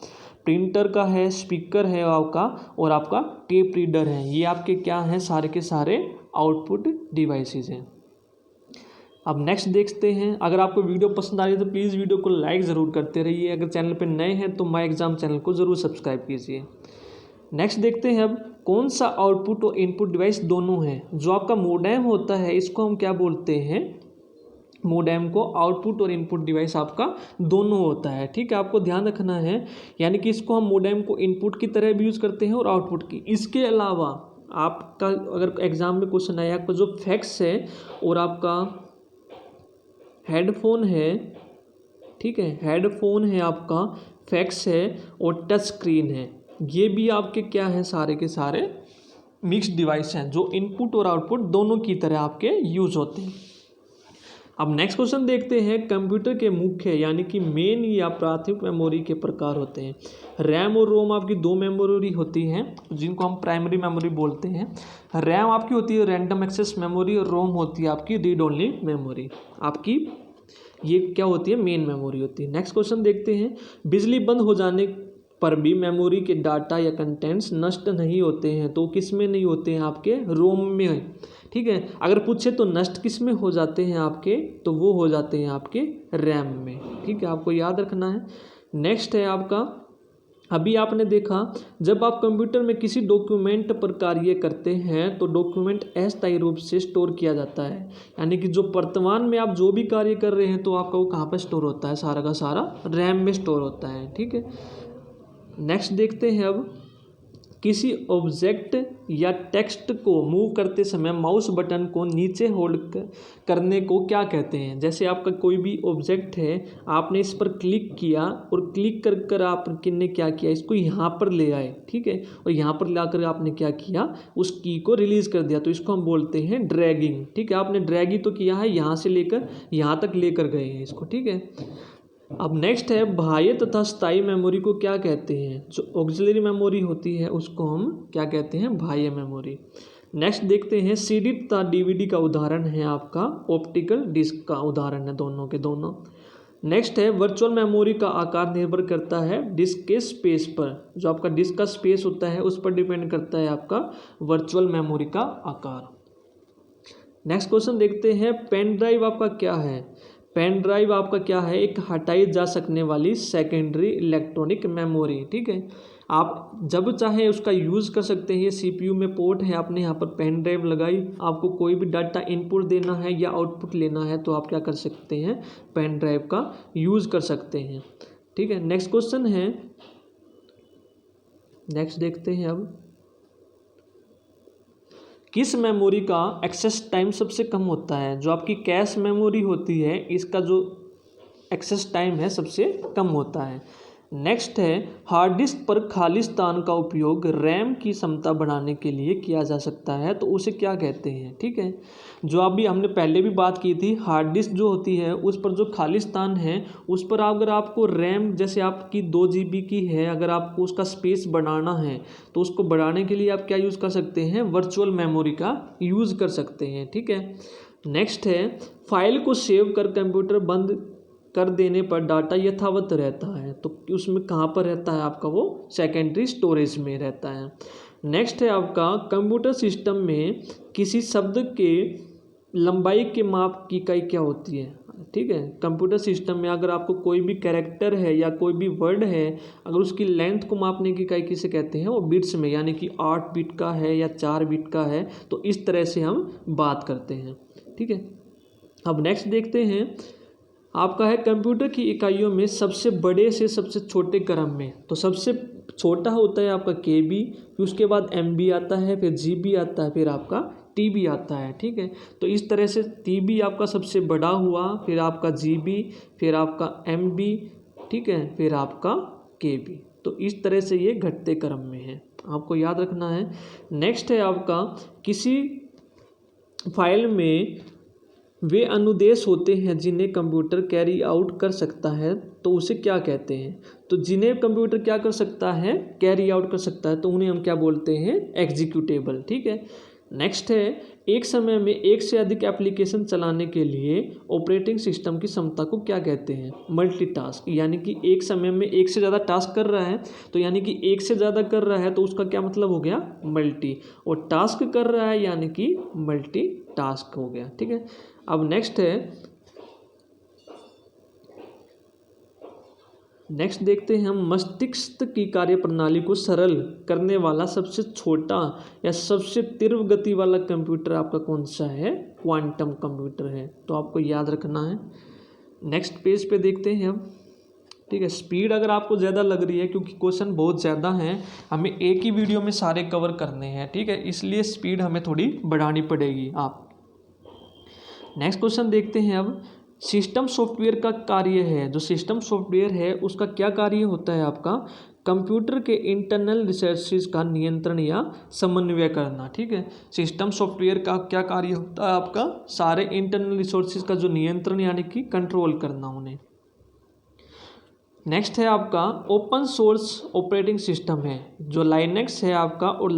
A: प्रिंटर का है, स्पीकर है आपका, और आपका टेप रीडर है। ये आपके क्या हैं, सारे के सारे आउटपुट डिवाइसेस हैं। अब नेक्स्ट देखते हैं, अगर आपको वीडियो पसंद आ रही है तो प्लीज़ वीडियो को लाइक ज़रूर करते रहिए। अगर चैनल पर नए हैं तो माय एग्ज़ाम चैनल को ज़रूर सब्सक्राइब कीजिए। नेक्स्ट देखते हैं, अब कौन सा आउटपुट और इनपुट डिवाइस दोनों हैं। जो आपका मोडेम होता है इसको हम क्या बोलते हैं, मोडेम को आउटपुट और इनपुट डिवाइस आपका दोनों होता है। ठीक है, आपको ध्यान रखना है, यानी कि इसको हम मोडेम को इनपुट की तरह भी यूज़ करते हैं और आउटपुट की। इसके अलावा आपका अगर एग्जाम में क्वेश्चन आया, आपका जो फैक्स है और आपका हेडफोन है, ठीक है, हेडफोन है आपका, फैक्स है और टच स्क्रीन है, ये भी आपके क्या हैं, सारे के सारे मिक्स्ड डिवाइस हैं जो इनपुट और आउटपुट दोनों की तरह आपके यूज होते हैं। अब नेक्स्ट क्वेश्चन देखते हैं, कंप्यूटर के मुख्य यानी कि मेन या प्राथमिक मेमोरी के प्रकार होते हैं। रैम और रोम आपकी दो मेमोरी होती हैं जिनको हम प्राइमरी मेमोरी बोलते हैं। रैम आपकी होती है रैंडम एक्सेस मेमोरी और रोम होती है आपकी रीड ओनली मेमोरी। आपकी ये क्या होती है, मेन मेमोरी होती है। नेक्स्ट क्वेश्चन देखते हैं, बिजली बंद हो जाने पर भी मेमोरी के डाटा या कंटेंट्स नष्ट नहीं होते हैं, तो किस में नहीं होते हैं, आपके रोम में। ठीक है, अगर पूछे तो नष्ट किस में हो जाते हैं आपके, तो वो हो जाते हैं आपके रैम में। ठीक है, आपको याद रखना है। नेक्स्ट है आपका, अभी आपने देखा जब आप कंप्यूटर में किसी डॉक्यूमेंट पर कार्य करते हैं तो डॉक्यूमेंट अस्थायी रूप से स्टोर किया जाता है, यानी कि जो वर्तमान में आप जो भी कार्य कर रहे हैं तो आपका वो कहाँ पर स्टोर होता है, सारा का सारा रैम में स्टोर होता है। ठीक है, नेक्स्ट देखते हैं, अब किसी ऑब्जेक्ट या टेक्स्ट को मूव करते समय माउस बटन को नीचे होल्ड करने को क्या कहते हैं। जैसे आपका कोई भी ऑब्जेक्ट है, आपने इस पर क्लिक किया और क्लिक कर कर आपने क्या किया, इसको यहाँ पर ले आए, ठीक है, और यहाँ पर लाकर आपने क्या किया, उस की को रिलीज़ कर दिया, तो इसको हम बोलते हैं ड्रैगिंग। ठीक है, आपने ड्रैग ही तो किया है, यहाँ से लेकर यहाँ तक लेकर गए हैं इसको। ठीक है, अब नेक्स्ट है, बाह्य तथा स्थायी मेमोरी को क्या कहते हैं। जो ऑक्सिलरी मेमोरी होती है उसको हम क्या कहते हैं, बाह्य मेमोरी। नेक्स्ट देखते हैं, सीडी तथा डीवीडी का उदाहरण है आपका ऑप्टिकल डिस्क का उदाहरण है, दोनों के दोनों। नेक्स्ट है, वर्चुअल मेमोरी का आकार निर्भर करता है डिस्क के स्पेस पर। जो आपका डिस्क का स्पेस होता है उस पर डिपेंड करता है आपका वर्चुअल मेमोरी का आकार। नेक्स्ट क्वेश्चन देखते हैं, पेन ड्राइव आपका क्या है। पेन ड्राइव आपका क्या है, एक हटाई जा सकने वाली सेकेंडरी इलेक्ट्रॉनिक मेमोरी। ठीक है, आप जब चाहे उसका यूज़ कर सकते हैं। ये सीपीयू में पोर्ट है, आपने यहाँ पर पेन ड्राइव लगाई, आपको कोई भी डाटा इनपुट देना है या आउटपुट लेना है तो आप क्या कर सकते हैं, पेन ड्राइव का यूज़ कर सकते हैं। ठीक है, नेक्स्ट क्वेश्चन है, नेक्स्ट देखते हैं, अब किस मेमोरी का एक्सेस टाइम सबसे कम होता है। जो आपकी कैश मेमोरी होती है इसका जो एक्सेस टाइम है सबसे कम होता है। नेक्स्ट है, हार्ड डिस्क पर खाली स्थान का उपयोग रैम की क्षमता बढ़ाने के लिए किया जा सकता है, तो उसे क्या कहते हैं। ठीक है, जो अभी हमने पहले भी बात की थी, हार्ड डिस्क जो होती है उस पर जो खाली स्थान है उस पर अगर आपको रैम, जैसे आपकी 2 GB की है, अगर आपको उसका स्पेस बढ़ाना है तो उसको बढ़ाने के लिए आप क्या यूज़ कर सकते हैं, वर्चुअल मेमोरी का यूज़ कर सकते हैं। ठीक है, नेक्स्ट है, फाइल को सेव कर कंप्यूटर बंद कर देने पर डाटा यथावत रहता है, तो उसमें कहाँ पर रहता है आपका, वो सेकेंडरी स्टोरेज में रहता है। नेक्स्ट है आपका, कंप्यूटर सिस्टम में किसी शब्द के लंबाई के माप की इकाई क्या होती है। ठीक है, कंप्यूटर सिस्टम में अगर आपको कोई भी कैरेक्टर है या कोई भी वर्ड है, अगर उसकी लेंथ को मापने की इकाई किसे कहते हैं, वो बिट्स में, यानी कि 8 बिट का है या 4 बिट का है, तो इस तरह से हम बात करते हैं। ठीक है, अब नेक्स्ट देखते हैं, आपका है कंप्यूटर की इकाइयों में सबसे बड़े से सबसे छोटे क्रम में, तो सबसे छोटा होता है आपका केबी, फिर उसके बाद एमबी आता है, फिर जीबी आता है, फिर आपका टीबी आता है। ठीक है, तो इस तरह से टीबी आपका सबसे बड़ा हुआ, फिर आपका जीबी, फिर आपका एमबी, ठीक है, फिर आपका केबी, तो इस तरह से ये घटते क्रम में है, आपको याद रखना है। नेक्स्ट है आपका, किसी फाइल में वे अनुदेश होते हैं जिन्हें कंप्यूटर कैरी आउट कर सकता है, तो उसे क्या कहते हैं। तो जिन्हें कंप्यूटर क्या कर सकता है, कैरी आउट कर सकता है, तो उन्हें हम क्या बोलते हैं, एग्जीक्यूटेबल। ठीक है, नेक्स्ट है, एक समय में एक से अधिक एप्लीकेशन चलाने के लिए ऑपरेटिंग सिस्टम की क्षमता को क्या कहते हैं, मल्टीटास्क। यानी कि एक समय में एक से ज़्यादा टास्क कर रहा है, तो यानी कि एक से ज़्यादा कर रहा है तो उसका क्या मतलब हो गया, मल्टी, और टास्क कर रहा है यानी कि मल्टी टास्क हो गया। ठीक है, अब नेक्स्ट है, नेक्स्ट देखते हैं हम मस्तिष्क की कार्यप्रणाली को सरल करने वाला सबसे छोटा या सबसे तीव्र गति वाला कंप्यूटर आपका कौन सा है? क्वांटम कंप्यूटर है, तो आपको याद रखना है। नेक्स्ट पेज पे देखते हैं हम, ठीक है। स्पीड अगर आपको ज़्यादा लग रही है क्योंकि क्वेश्चन बहुत ज़्यादा हैं, हमें एक ही वीडियो में सारे कवर करने हैं, ठीक है, इसलिए स्पीड हमें थोड़ी बढ़ानी पड़ेगी आप। नेक्स्ट क्वेश्चन देखते हैं अब, सिस्टम सॉफ्टवेयर का कार्य है, जो सिस्टम सॉफ्टवेयर है उसका क्या कार्य होता है आपका? कंप्यूटर के इंटरनल रिसोर्सेज का नियंत्रण या समन्वय करना, ठीक है। सिस्टम सॉफ्टवेयर का क्या कार्य होता है आपका? सारे इंटरनल रिसोर्सेज का जो नियंत्रण यानी कि कंट्रोल करना उन्हें। नेक्स्ट है आपका ओपन सोर्स ऑपरेटिंग सिस्टम है, जो लाइनेक्स है आपका और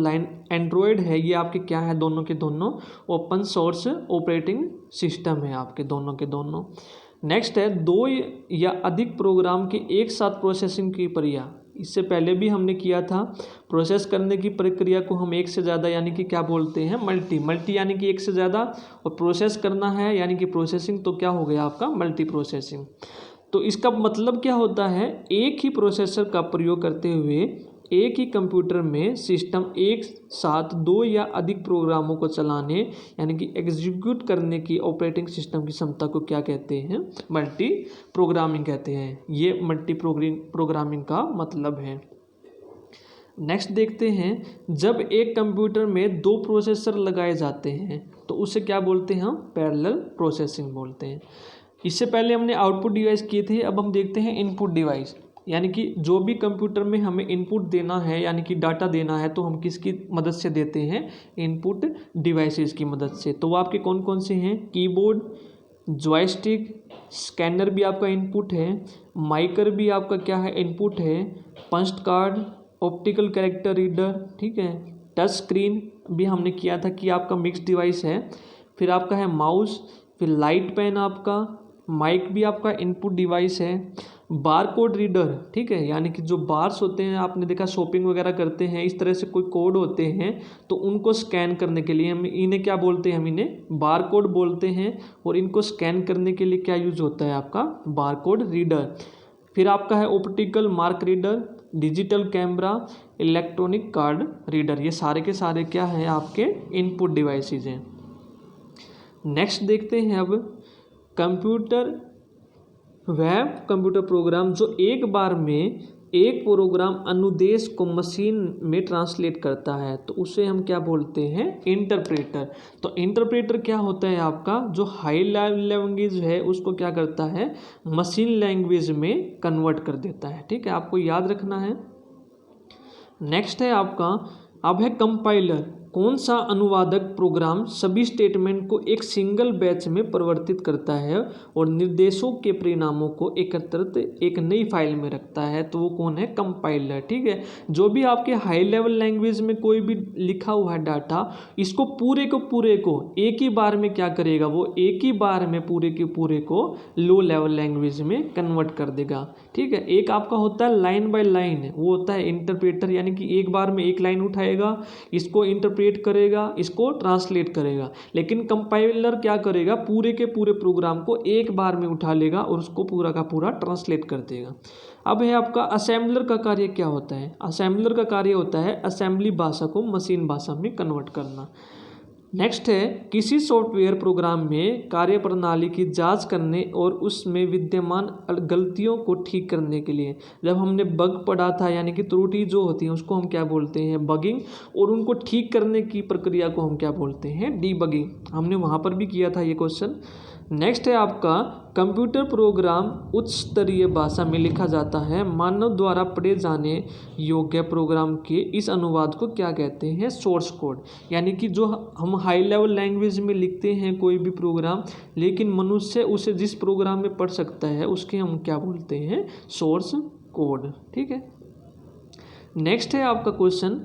A: एंड्रॉयड है, ये आपके क्या है? दोनों के दोनों ओपन सोर्स ऑपरेटिंग सिस्टम है आपके दोनों के दोनों। नेक्स्ट है दो या अधिक प्रोग्राम के एक साथ प्रोसेसिंग की प्रक्रिया, इससे पहले भी हमने किया था। प्रोसेस करने की प्रक्रिया को हम एक से ज़्यादा यानी कि क्या बोलते हैं? मल्टी यानी कि एक से ज़्यादा, और प्रोसेस करना है यानी कि प्रोसेसिंग, तो क्या हो गया आपका? Multi processing. तो इसका मतलब क्या होता है? एक ही प्रोसेसर का प्रयोग करते हुए एक ही कंप्यूटर में सिस्टम एक साथ दो या अधिक प्रोग्रामों को चलाने यानी कि एग्जीक्यूट करने की ऑपरेटिंग सिस्टम की क्षमता को क्या कहते हैं? मल्टी प्रोग्रामिंग कहते हैं। ये मल्टी प्रोग्रामिंग का मतलब है। नेक्स्ट देखते हैं, जब एक कंप्यूटर में दो प्रोसेसर लगाए जाते हैं तो उसे क्या बोलते हैं? हम पैरेलल प्रोसेसिंग बोलते हैं। इससे पहले हमने आउटपुट डिवाइस किए थे, अब हम देखते हैं इनपुट डिवाइस, यानी कि जो भी कंप्यूटर में हमें इनपुट देना है यानी कि डाटा देना है तो हम किसकी मदद से देते हैं? इनपुट डिवाइसेस की मदद से। तो वो आपके कौन कौन से हैं? कीबोर्ड, जॉयस्टिक, स्कैनर भी आपका इनपुट है, माइकर भी आपका क्या है? इनपुट है, punch card, optical character reader, ठीक है, टच स्क्रीन भी हमने किया था कि आपका मिक्स डिवाइस है, फिर आपका है माउस, फिर लाइट पेन आपका, माइक भी आपका इनपुट डिवाइस है, बार कोड रीडर, ठीक है, यानी कि जो बार्स होते हैं, आपने देखा शॉपिंग वगैरह करते हैं, इस तरह से कोई कोड होते हैं तो उनको स्कैन करने के लिए हम इन्हें क्या बोलते हैं? हम इन्हें बार कोड बोलते हैं, और इनको स्कैन करने के लिए क्या यूज होता है आपका? Bar code reader. फिर आपका है optical mark reader, digital camera, electronic card reader, ये सारे के सारे क्या हैं? आपके इनपुट डिवाइसेज हैं। नेक्स्ट देखते हैं अब कंप्यूटर, वह कंप्यूटर प्रोग्राम जो एक बार में एक प्रोग्राम अनुदेश को मशीन में ट्रांसलेट करता है तो उसे हम क्या बोलते हैं? इंटरप्रेटर। तो इंटरप्रेटर क्या होता है आपका? जो हाई लैंग्वेज है उसको क्या करता है? मशीन लैंग्वेज में कन्वर्ट कर देता है, ठीक है, आपको याद रखना है। नेक्स्ट है आपका, अब है कंपाइलर। कौन सा अनुवादक प्रोग्राम सभी स्टेटमेंट को एक सिंगल बैच में परिवर्तित करता है और निर्देशों के परिणामों को एकत्रित एक नई फाइल में रखता है? तो वो कौन है? कंपाइलर, ठीक है। जो भी आपके हाई लेवल लैंग्वेज में कोई भी लिखा हुआ है डाटा, इसको पूरे को एक ही बार में क्या करेगा? वो एक ही बार में पूरे के पूरे को लो लेवल लैंग्वेज में कन्वर्ट कर देगा, ठीक है। एक आपका होता है लाइन बाय लाइन, वो होता है इंटरप्रेटर, यानी कि एक बार में एक लाइन उठाएगा, इसको इंटरप्रेट करेगा, इसको ट्रांसलेट करेगा। लेकिन कंपाइलर क्या करेगा? पूरे के पूरे प्रोग्राम को एक बार में उठा लेगा और उसको पूरा का पूरा ट्रांसलेट कर देगा। अब है आपका असेंबलर का कार्य क्या होता है? असेंबलर का कार्य होता है असेंबली भाषा को मशीन भाषा में कन्वर्ट करना। नेक्स्ट है किसी सॉफ्टवेयर प्रोग्राम में कार्यप्रणाली की जांच करने और उसमें विद्यमान गलतियों को ठीक करने के लिए। जब हमने बग पढ़ा था यानी कि त्रुटि जो होती है उसको हम क्या बोलते हैं? बगिंग, और उनको ठीक करने की प्रक्रिया को हम क्या बोलते हैं? डीबगिंग। हमने वहाँ पर भी किया था ये क्वेश्चन। नेक्स्ट है आपका कंप्यूटर प्रोग्राम उच्च स्तरीय भाषा में लिखा जाता है। मानव द्वारा पढ़े जाने योग्य प्रोग्राम के इस अनुवाद को क्या कहते हैं? Source code. यानी कि जो हम हाई लेवल लैंग्वेज में लिखते हैं कोई भी प्रोग्राम, लेकिन मनुष्य उसे जिस प्रोग्राम में पढ़ सकता है उसके हम क्या बोलते हैं? सोर्स कोड, ठीक है। नेक्स्ट है आपका क्वेश्चन,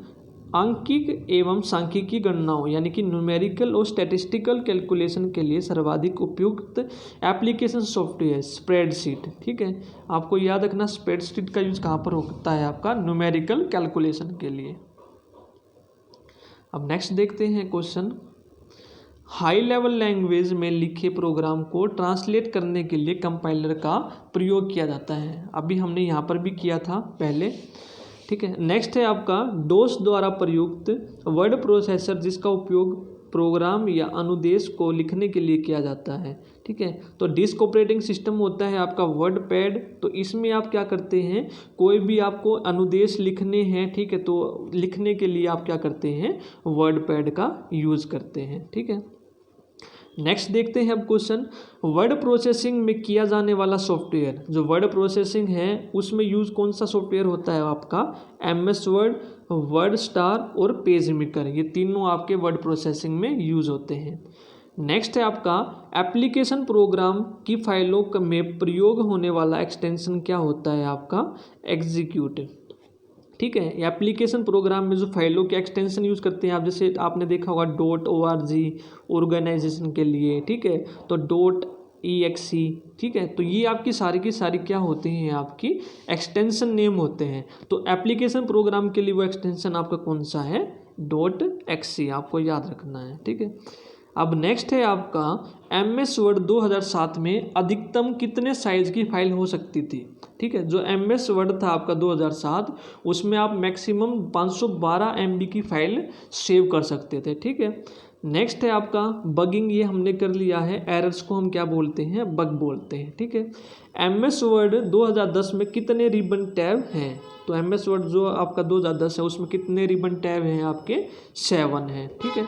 A: आंकिक एवं सांख्यिकी गणनाओं यानी कि न्यूमेरिकल और स्टैटिस्टिकल कैलकुलेशन के लिए सर्वाधिक उपयुक्त एप्लीकेशन सॉफ्टवेयर स्प्रेडशीट, ठीक है। आपको याद रखना स्प्रेडशीट का यूज कहाँ पर होता है? आपका न्यूमेरिकल कैलकुलेशन के लिए। अब नेक्स्ट देखते हैं क्वेश्चन, हाई लेवल लैंग्वेज में लिखे प्रोग्राम को ट्रांसलेट करने के लिए कंपाइलर का प्रयोग किया जाता है। अभी हमने यहाँ पर भी किया था पहले, ठीक है। नेक्स्ट है आपका डोस द्वारा प्रयुक्त वर्ड प्रोसेसर, जिसका उपयोग प्रोग्राम या अनुदेश को लिखने के लिए किया जाता है, ठीक है। तो डिस्क ऑपरेटिंग सिस्टम होता है आपका वर्ड पैड। तो इसमें आप क्या करते हैं, कोई भी आपको अनुदेश लिखने हैं, ठीक है, तो लिखने के लिए आप क्या करते हैं, वर्ड पैड का यूज़ करते हैं, ठीक है। नेक्स्ट देखते हैं अब क्वेश्चन, वर्ड प्रोसेसिंग में किया जाने वाला सॉफ्टवेयर, जो वर्ड प्रोसेसिंग है उसमें यूज़ कौन सा सॉफ्टवेयर होता है आपका, MS वर्ड, वर्ड स्टार और पेज मेकर, ये तीनों आपके वर्ड प्रोसेसिंग में यूज़ होते हैं। नेक्स्ट है आपका एप्लीकेशन प्रोग्राम की फाइलों में प्रयोग होने वाला एक्सटेंशन क्या होता है आपका, एग्जीक्यूट, ठीक है। एप्लीकेशन प्रोग्राम में जो फाइलों के एक्सटेंशन यूज़ करते हैं आप, जैसे आपने देखा होगा .org ऑर्गेनाइजेशन के लिए, ठीक है, तो .exe, ठीक है। तो ये आपकी सारी की सारी क्या होती हैं, आपकी एक्सटेंशन नेम होते हैं। तो एप्लीकेशन प्रोग्राम के लिए वो एक्सटेंशन आपका कौन सा है, .exe, आपको याद रखना है, ठीक है। अब नेक्स्ट है आपका MS वर्ड 2007 में अधिकतम कितने साइज की फाइल हो सकती थी, ठीक है। जो MS वर्ड था आपका 2007, उसमें आप मैक्सिमम 512 MB की फाइल सेव कर सकते थे, ठीक है। नेक्स्ट है आपका बगिंग, ये हमने कर लिया है। एरर्स को हम क्या बोलते हैं, बग बोलते हैं, ठीक है। MS वर्ड 2010 में कितने रिबन टैब हैं, तो MS वर्ड जो आपका 2010 है उसमें कितने रिबन टैब हैं आपके, 7 हैं, ठीक है।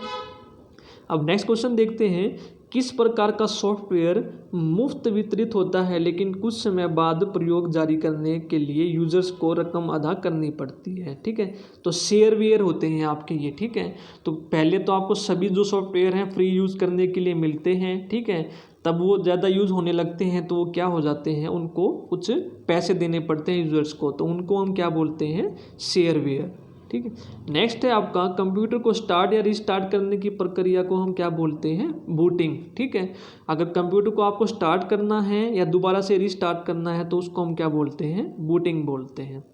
A: अब नेक्स्ट क्वेश्चन देखते हैं, किस प्रकार का सॉफ्टवेयर मुफ्त वितरित होता है लेकिन कुछ समय बाद प्रयोग जारी करने के लिए यूजर्स को रकम अदा करनी पड़ती है, ठीक है। तो शेयरवेयर होते हैं आपके ये, ठीक है। तो पहले तो आपको सभी जो सॉफ्टवेयर हैं फ्री यूज़ करने के लिए मिलते हैं, ठीक है। तब वो ज़्यादा यूज़ होने लगते हैं तो वो क्या हो जाते हैं, उनको कुछ पैसे देने पड़ते हैं यूजर्स को, तो उनको हम क्या बोलते हैं, शेयरवेयर, ठीक है। नेक्स्ट है आपका कंप्यूटर को स्टार्ट या रिस्टार्ट करने की प्रक्रिया को हम क्या बोलते हैं, बूटिंग, ठीक है। अगर कंप्यूटर को आपको स्टार्ट करना है या दोबारा से रिस्टार्ट करना है तो उसको हम क्या बोलते हैं, बूटिंग बोलते हैं।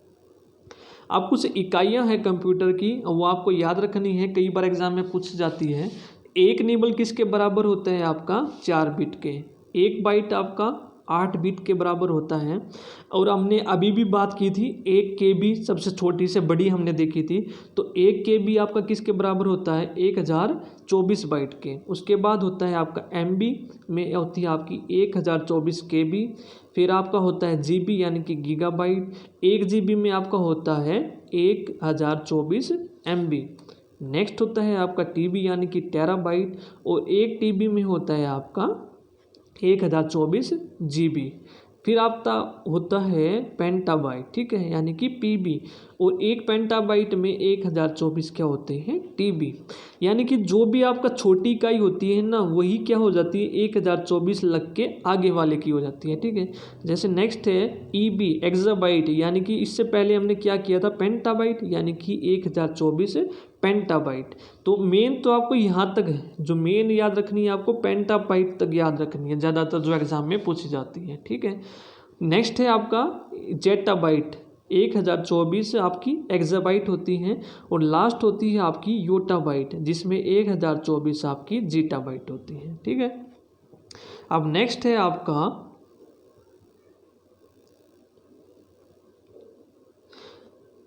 A: अब कुछ इकाइयां हैं कंप्यूटर की, वो आपको याद रखनी है, कई बार एग्जाम में पूछ जाती है। एक निबल किसके बराबर होता है आपका, 4 बिट के। 1 बाइट आपका 8 बिट के बराबर होता है। और हमने अभी भी बात की थी 1 KB, सबसे छोटी से बड़ी हमने देखी थी, तो 1 KB आपका किसके बराबर होता है, 1024 बाइट के। उसके बाद होता है आपका MB में होती है आपकी 1024 KB। फिर आपका होता है GB यानी कि गीगाबाइट। 1 GB में आपका होता है 1024 MB। नेक्स्ट होता है आपका TB यानी कि टेराबाइट, और 1 TB में होता है आपका 1024 GB। फिर आपका होता है पेंटाबाइट, ठीक है, यानी कि PB, और 1 पेंटाबाइट में 1024 क्या होते हैं, TB। यानी कि जो भी आपका छोटी इकाई होती है ना, वही क्या हो जाती है, 1024 लग के आगे वाले की हो जाती है, ठीक है। जैसे नेक्स्ट है EB एक्साबाइट, यानी कि इससे पहले हमने क्या किया था, पेंटाबाइट, यानी कि 1024 पेंटाबाइट। तो मेन तो आपको यहाँ तक है, जो मेन याद रखनी है आपको पेंटाबाइट तक याद रखनी है, ज़्यादातर जो एग्जाम में पूछी जाती है, ठीक है। नेक्स्ट है आपका जेटाबाइट, 1024 आपकी एक्साबाइट होती हैं, और लास्ट होती है आपकी योटाबाइट, जिसमें 1024 आपकी जीटाबाइट होती है, ठीक है। अब नेक्स्ट है आपका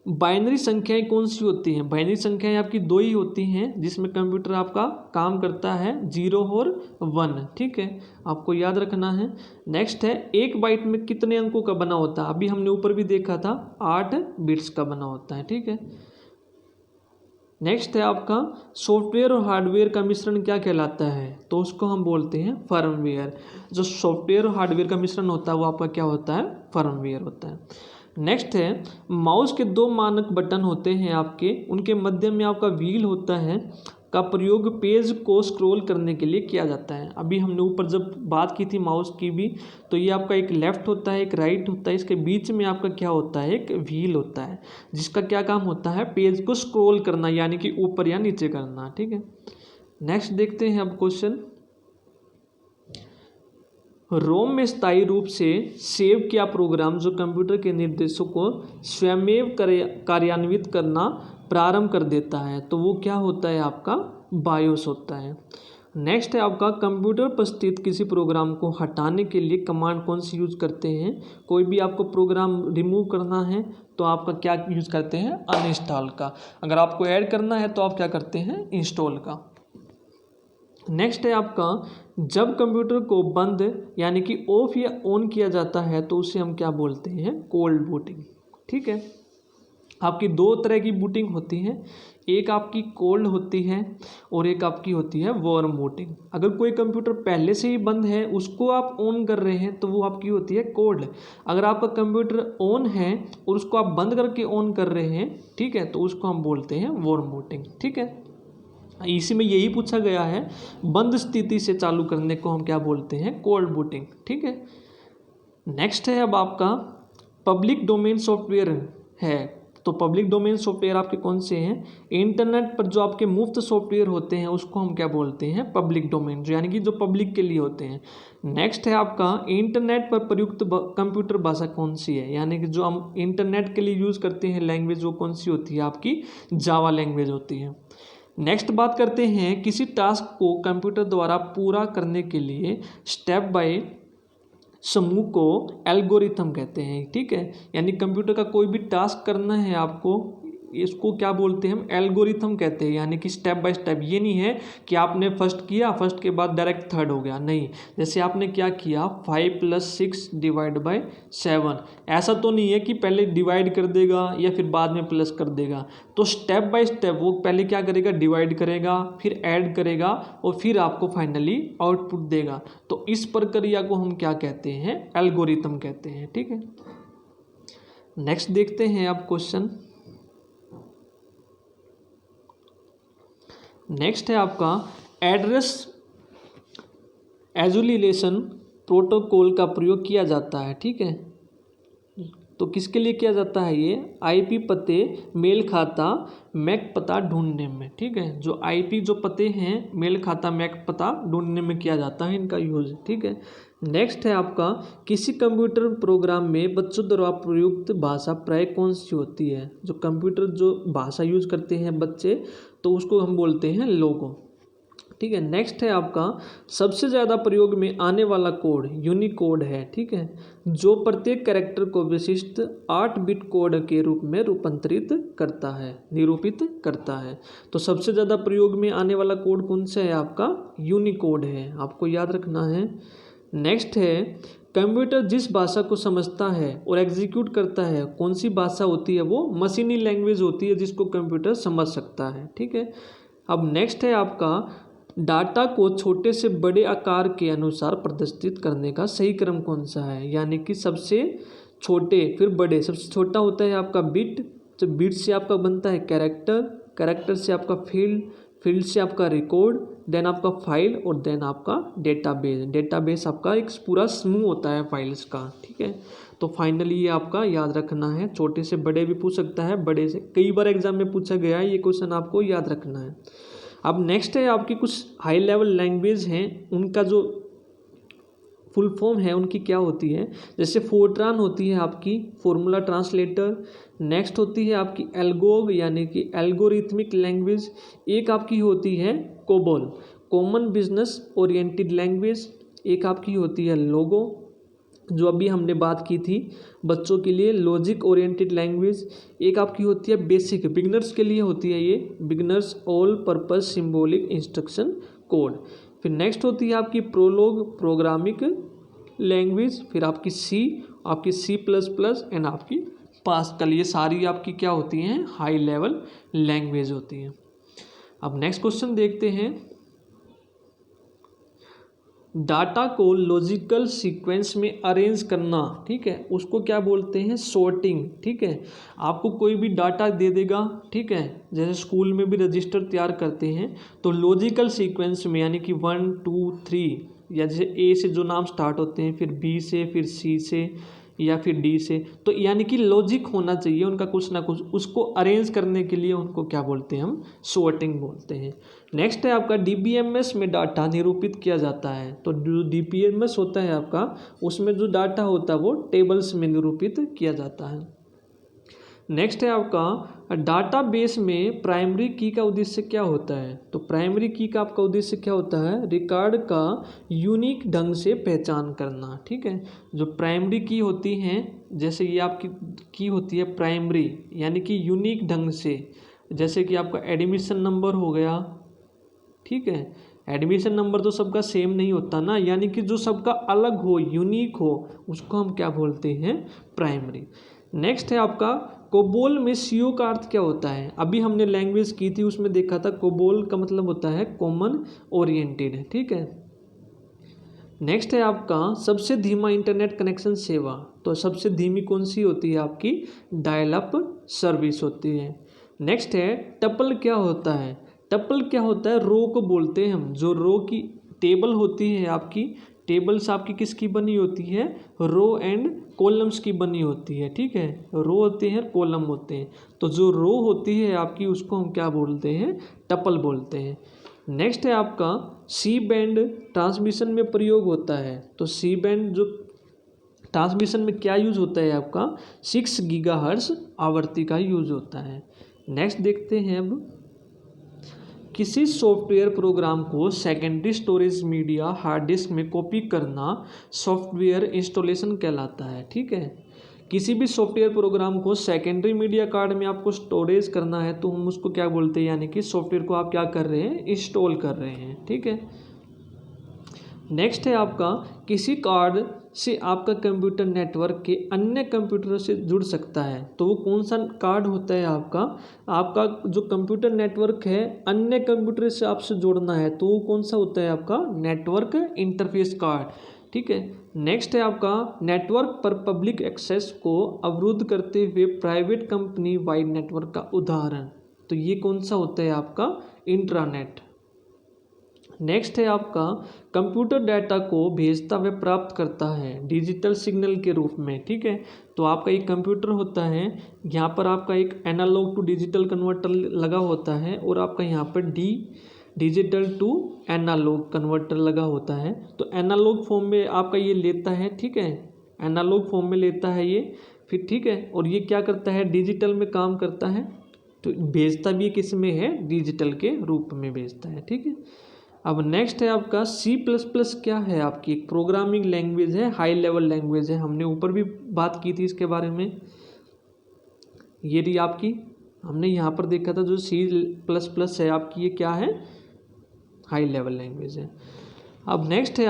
A: बाइनरी संख्याएं कौन सी होती हैं। बाइनरी संख्याएं आपकी 2 ही होती हैं जिसमें कंप्यूटर आपका काम करता है, 0 और 1, ठीक है, आपको याद रखना है। नेक्स्ट है 1 बाइट में कितने अंकों का बना होता है, अभी हमने ऊपर भी देखा था 8 बिट्स का बना होता है, ठीक है। नेक्स्ट है आपका सॉफ्टवेयर और हार्डवेयर का मिश्रण क्या कहलाता है, तो उसको हम बोलते हैं फर्मवेयर। जो सॉफ्टवेयर और हार्डवेयर का मिश्रण होता है वो आपका क्या होता है, फर्मवेयर होता है। नेक्स्ट है माउस के 2 मानक बटन होते हैं आपके, उनके मध्य में आपका व्हील होता है, का प्रयोग पेज को स्क्रॉल करने के लिए किया जाता है। अभी हमने ऊपर जब बात की थी माउस की भी, तो ये आपका एक लेफ्ट होता है, एक राइट होता है, इसके बीच में आपका क्या होता है, एक व्हील होता है, जिसका क्या काम होता है, पेज को स्क्रॉल करना, यानी कि ऊपर या नीचे करना, ठीक है। नेक्स्ट देखते हैं अब क्वेश्चन, रोम में स्थायी रूप से सेव किया प्रोग्राम जो कंप्यूटर के निर्देशों को स्वयमेव कार्यान्वित करना प्रारंभ कर देता है, तो वो क्या होता है आपका, बायोस होता है। नेक्स्ट है आपका कंप्यूटर पर स्थित किसी प्रोग्राम को हटाने के लिए कमांड कौन सी यूज़ करते हैं। कोई भी आपको प्रोग्राम रिमूव करना है तो आपका क्या यूज़ करते हैं, अनइंस्टॉल का। अगर आपको ऐड करना है तो आप क्या करते हैं, इंस्टॉल का। नेक्स्ट है आपका जब कंप्यूटर को बंद यानी कि ऑफ या ऑन किया जाता है तो उसे हम क्या बोलते हैं, कोल्ड बूटिंग। ठीक है, आपकी दो तरह की बूटिंग होती है, एक आपकी कोल्ड होती है और एक आपकी होती है वार्म बूटिंग। अगर कोई कंप्यूटर पहले से ही बंद है उसको आप ऑन कर रहे हैं तो वो आपकी होती है कोल्ड। अगर आपका कंप्यूटर ऑन है और उसको आप बंद करके ऑन कर रहे हैं, ठीक है, तो उसको हम बोलते हैं वार्म बूटिंग। ठीक है, इसी में यही पूछा गया है, बंद स्थिति से चालू करने को हम क्या बोलते हैं, कोल्ड बूटिंग। ठीक है, नेक्स्ट है अब आपका पब्लिक डोमेन सॉफ्टवेयर है। तो पब्लिक डोमेन सॉफ्टवेयर आपके कौन से हैं, इंटरनेट पर जो आपके मुफ्त सॉफ्टवेयर होते हैं उसको हम क्या बोलते हैं, पब्लिक डोमेन, यानी कि जो पब्लिक के लिए होते हैं। नेक्स्ट है आपका इंटरनेट पर प्रयुक्त कंप्यूटर भाषा कौन सी है, यानी कि जो हम इंटरनेट के लिए यूज़ करते हैं लैंग्वेज, वो कौन सी होती है, आपकी जावा लैंग्वेज होती है। नेक्स्ट बात करते हैं किसी टास्क को कंप्यूटर द्वारा पूरा करने के लिए स्टेप बाय समूह को एल्गोरिथम कहते हैं। ठीक है, यानी कंप्यूटर का कोई भी टास्क करना है आपको, इसको क्या बोलते हैं हम, एल्गोरिथम कहते हैं। यानी कि स्टेप बाय स्टेप, ये नहीं है कि आपने फर्स्ट किया, फर्स्ट के बाद डायरेक्ट थर्ड हो गया, नहीं। जैसे आपने क्या किया 5 + 6 / 7, ऐसा तो नहीं है कि पहले डिवाइड कर देगा या फिर बाद में प्लस कर देगा। तो स्टेप बाय स्टेप वो पहले क्या करेगा, डिवाइड करेगा, फिर ऐड करेगा और फिर आपको फाइनली आउटपुट देगा। तो इस प्रक्रिया को हम क्या कहते हैं, एल्गोरिथम कहते हैं। ठीक है, नेक्स्ट देखते हैं आप क्वेश्चन। नेक्स्ट है आपका एड्रेस एजुलेशन प्रोटोकॉल का प्रयोग किया जाता है। ठीक है, तो किसके लिए किया जाता है, ये आईपी पते मेल खाता मैक पता ढूंढने में। ठीक है, जो आईपी जो पते हैं मेल खाता मैक पता ढूंढने में किया जाता है इनका यूज। ठीक है, नेक्स्ट है आपका किसी कंप्यूटर प्रोग्राम में बच्चों द्वारा प्रयुक्त भाषा प्राय कौन सी होती है। जो कंप्यूटर जो भाषा यूज करते हैं बच्चे, तो उसको हम बोलते हैं लोगो। ठीक है, नेक्स्ट है आपका सबसे ज़्यादा प्रयोग में आने वाला कोड यूनिकोड है। ठीक है, जो प्रत्येक कैरेक्टर को विशिष्ट 8 बिट कोड के रूप में रूपांतरित करता है, निरूपित करता है। तो सबसे ज़्यादा प्रयोग में आने वाला कोड कौन सा है, आपका यूनिकोड है, आपको याद रखना है। नेक्स्ट है कंप्यूटर जिस भाषा को समझता है और एग्जीक्यूट करता है, कौन सी भाषा होती है, वो मशीनी लैंग्वेज होती है जिसको कंप्यूटर समझ सकता है। ठीक है, अब नेक्स्ट है आपका डाटा को छोटे से बड़े आकार के अनुसार प्रदर्शित करने का सही क्रम कौन सा है। यानी कि सबसे छोटे फिर बड़े, सबसे छोटा होता है आपका बिट, तो बिट से आपका बनता है कैरेक्टर, कैरेक्टर से आपका फील्ड, फील्ड से आपका रिकॉर्ड, देन आपका फाइल और देन आपका डेटाबेस। डेटाबेस आपका एक पूरा समूह होता है फाइल्स का। ठीक है, तो फाइनली ये आपका याद रखना है, छोटे से बड़े भी पूछ सकता है, बड़े से कई बार एग्जाम में पूछा गया है, ये क्वेश्चन आपको याद रखना है। अब नेक्स्ट है आपकी कुछ हाई लेवल लैंग्वेज हैं, उनका जो फुल फॉर्म है उनकी क्या होती है। जैसे फोर्ट्रान होती है आपकी फॉर्मूला ट्रांसलेटर, नेक्स्ट होती है आपकी एल्गोग यानी कि एल्गोरिथमिक लैंग्वेज, एक आपकी होती है COBOL common business oriented language, एक आपकी होती है लोगो जो अभी हमने बात की थी बच्चों के लिए लॉजिक ओरिएंटेड लैंग्वेज, एक आपकी होती है बेसिक बिगनर्स के लिए होती है ये beginners all purpose symbolic instruction code. फिर नेक्स्ट होती है आपकी प्रोलोग प्रोग्रामिंग लैंग्वेज, फिर आपकी C++ एंड आपकी पास्कल, ये सारी आपकी क्या होती हैं, हाई लेवल लैंग्वेज होती हैं। अब नेक्स्ट क्वेश्चन देखते हैं, डाटा को लॉजिकल सीक्वेंस में अरेंज करना, ठीक है, उसको क्या बोलते हैं, सॉर्टिंग। ठीक है, आपको कोई भी डाटा दे देगा, ठीक है, जैसे स्कूल में भी रजिस्टर तैयार करते हैं तो लॉजिकल सीक्वेंस में यानी कि 1 2 3 या जैसे ए से जो नाम स्टार्ट होते हैं, फिर बी से, फिर सी से या फिर डी से, तो यानी कि लॉजिक होना चाहिए उनका कुछ ना कुछ, उसको अरेंज करने के लिए उनको क्या बोलते हैं, हम सॉर्टिंग बोलते हैं। नेक्स्ट है आपका डीबीएमएस में डाटा निरूपित किया जाता है। तो जो डीबीएमएस होता है आपका, उसमें जो डाटा होता है वो टेबल्स में निरूपित किया जाता है। नेक्स्ट है आपका डाटाबेस में प्राइमरी की का उद्देश्य क्या होता है। तो प्राइमरी की का आपका उद्देश्य क्या होता है, रिकॉर्ड का यूनिक ढंग से पहचान करना। ठीक है, जो प्राइमरी की होती हैं, जैसे ये आपकी की होती है प्राइमरी यानी कि यूनिक ढंग से, जैसे कि आपका एडमिशन नंबर हो गया। ठीक है, एडमिशन नंबर तो सबका सेम नहीं होता ना, यानी कि जो सबका अलग हो, यूनिक हो, उसको हम क्या बोलते हैं, प्राइमरी। नेक्स्ट है आपका कोबोल में सीओ का अर्थ क्या होता है। अभी हमने लैंग्वेज की थी, उसमें देखा था कोबोल का मतलब होता है कॉमन ओरिएंटेड। ठीक है, नेक्स्ट है आपका सबसे धीमा इंटरनेट कनेक्शन सेवा। तो सबसे धीमी कौन सी होती है, आपकी डायल अप सर्विस होती है। नेक्स्ट है टपल क्या होता है। टपल क्या होता है, रो को बोलते हैं हम। जो रो की टेबल होती है आपकी, टेबल्स आपकी किसकी बनी होती है, रो एंड कॉलम्स की बनी होती है। ठीक है, रो होते हैं, कॉलम होते हैं। तो जो रो होती है आपकी, उसको हम क्या बोलते हैं, टपल बोलते हैं। नेक्स्ट है आपका सी बैंड ट्रांसमिशन में प्रयोग होता है। तो सी बैंड जो ट्रांसमिशन में क्या यूज होता है आपका, 6 गीगाहर्ट्ज आवृत्ति का यूज होता है। नेक्स्ट देखते हैं अब, किसी सॉफ्टवेयर प्रोग्राम को secondary storage media hard disk में कॉपी करना सॉफ्टवेयर इंस्टॉलेशन कहलाता है। ठीक है, किसी भी सॉफ्टवेयर प्रोग्राम को सेकेंडरी मीडिया कार्ड में आपको स्टोरेज करना है तो हम उसको क्या बोलते हैं, यानी कि सॉफ्टवेयर को आप क्या कर रहे हैं, इंस्टॉल कर रहे हैं। ठीक है, नेक्स्ट है आपका किसी कार्ड से आपका कंप्यूटर नेटवर्क के अन्य कंप्यूटर से जुड़ सकता है। तो वो कौन सा कार्ड होता है आपका जो कंप्यूटर नेटवर्क है अन्य कंप्यूटर से आपसे जोड़ना है, तो वो कौन सा होता है, आपका नेटवर्क इंटरफेस कार्ड। ठीक है, नेक्स्ट है आपका नेटवर्क पर पब्लिक एक्सेस को अवरुद्ध करते हुए प्राइवेट कंपनी वाइड नेटवर्क का उदाहरण। तो ये कौन सा होता है, आपका इंट्रानेट। नेक्स्ट है आपका कंप्यूटर डाटा को भेजता व प्राप्त करता है डिजिटल सिग्नल के रूप में। ठीक है, तो आपका एक कंप्यूटर होता है, यहाँ पर आपका एक एनालॉग टू डिजिटल कन्वर्टर लगा होता है और आपका यहाँ पर डिजिटल टू एनालॉग कन्वर्टर लगा होता है। तो एनालॉग फॉर्म में आपका ये लेता है। ठीक है, एनालॉग फॉर्म में लेता है ये, फिर ठीक है, और ये क्या करता है, डिजिटल में काम करता है। तो भेजता भी किस में है, डिजिटल के रूप में भेजता है। ठीक है, अब नेक्स्ट है आपका C++ क्या है, आपकी एक प्रोग्रामिंग लैंग्वेज है, हाई लेवल लैंग्वेज है। हमने ऊपर भी बात की थी इसके बारे में। ये रही आपकी, हमने यहाँ पर देखा था जो C++ है आपकी, ये क्या है, हाई लेवल लैंग्वेज है। अब नेक्स्ट है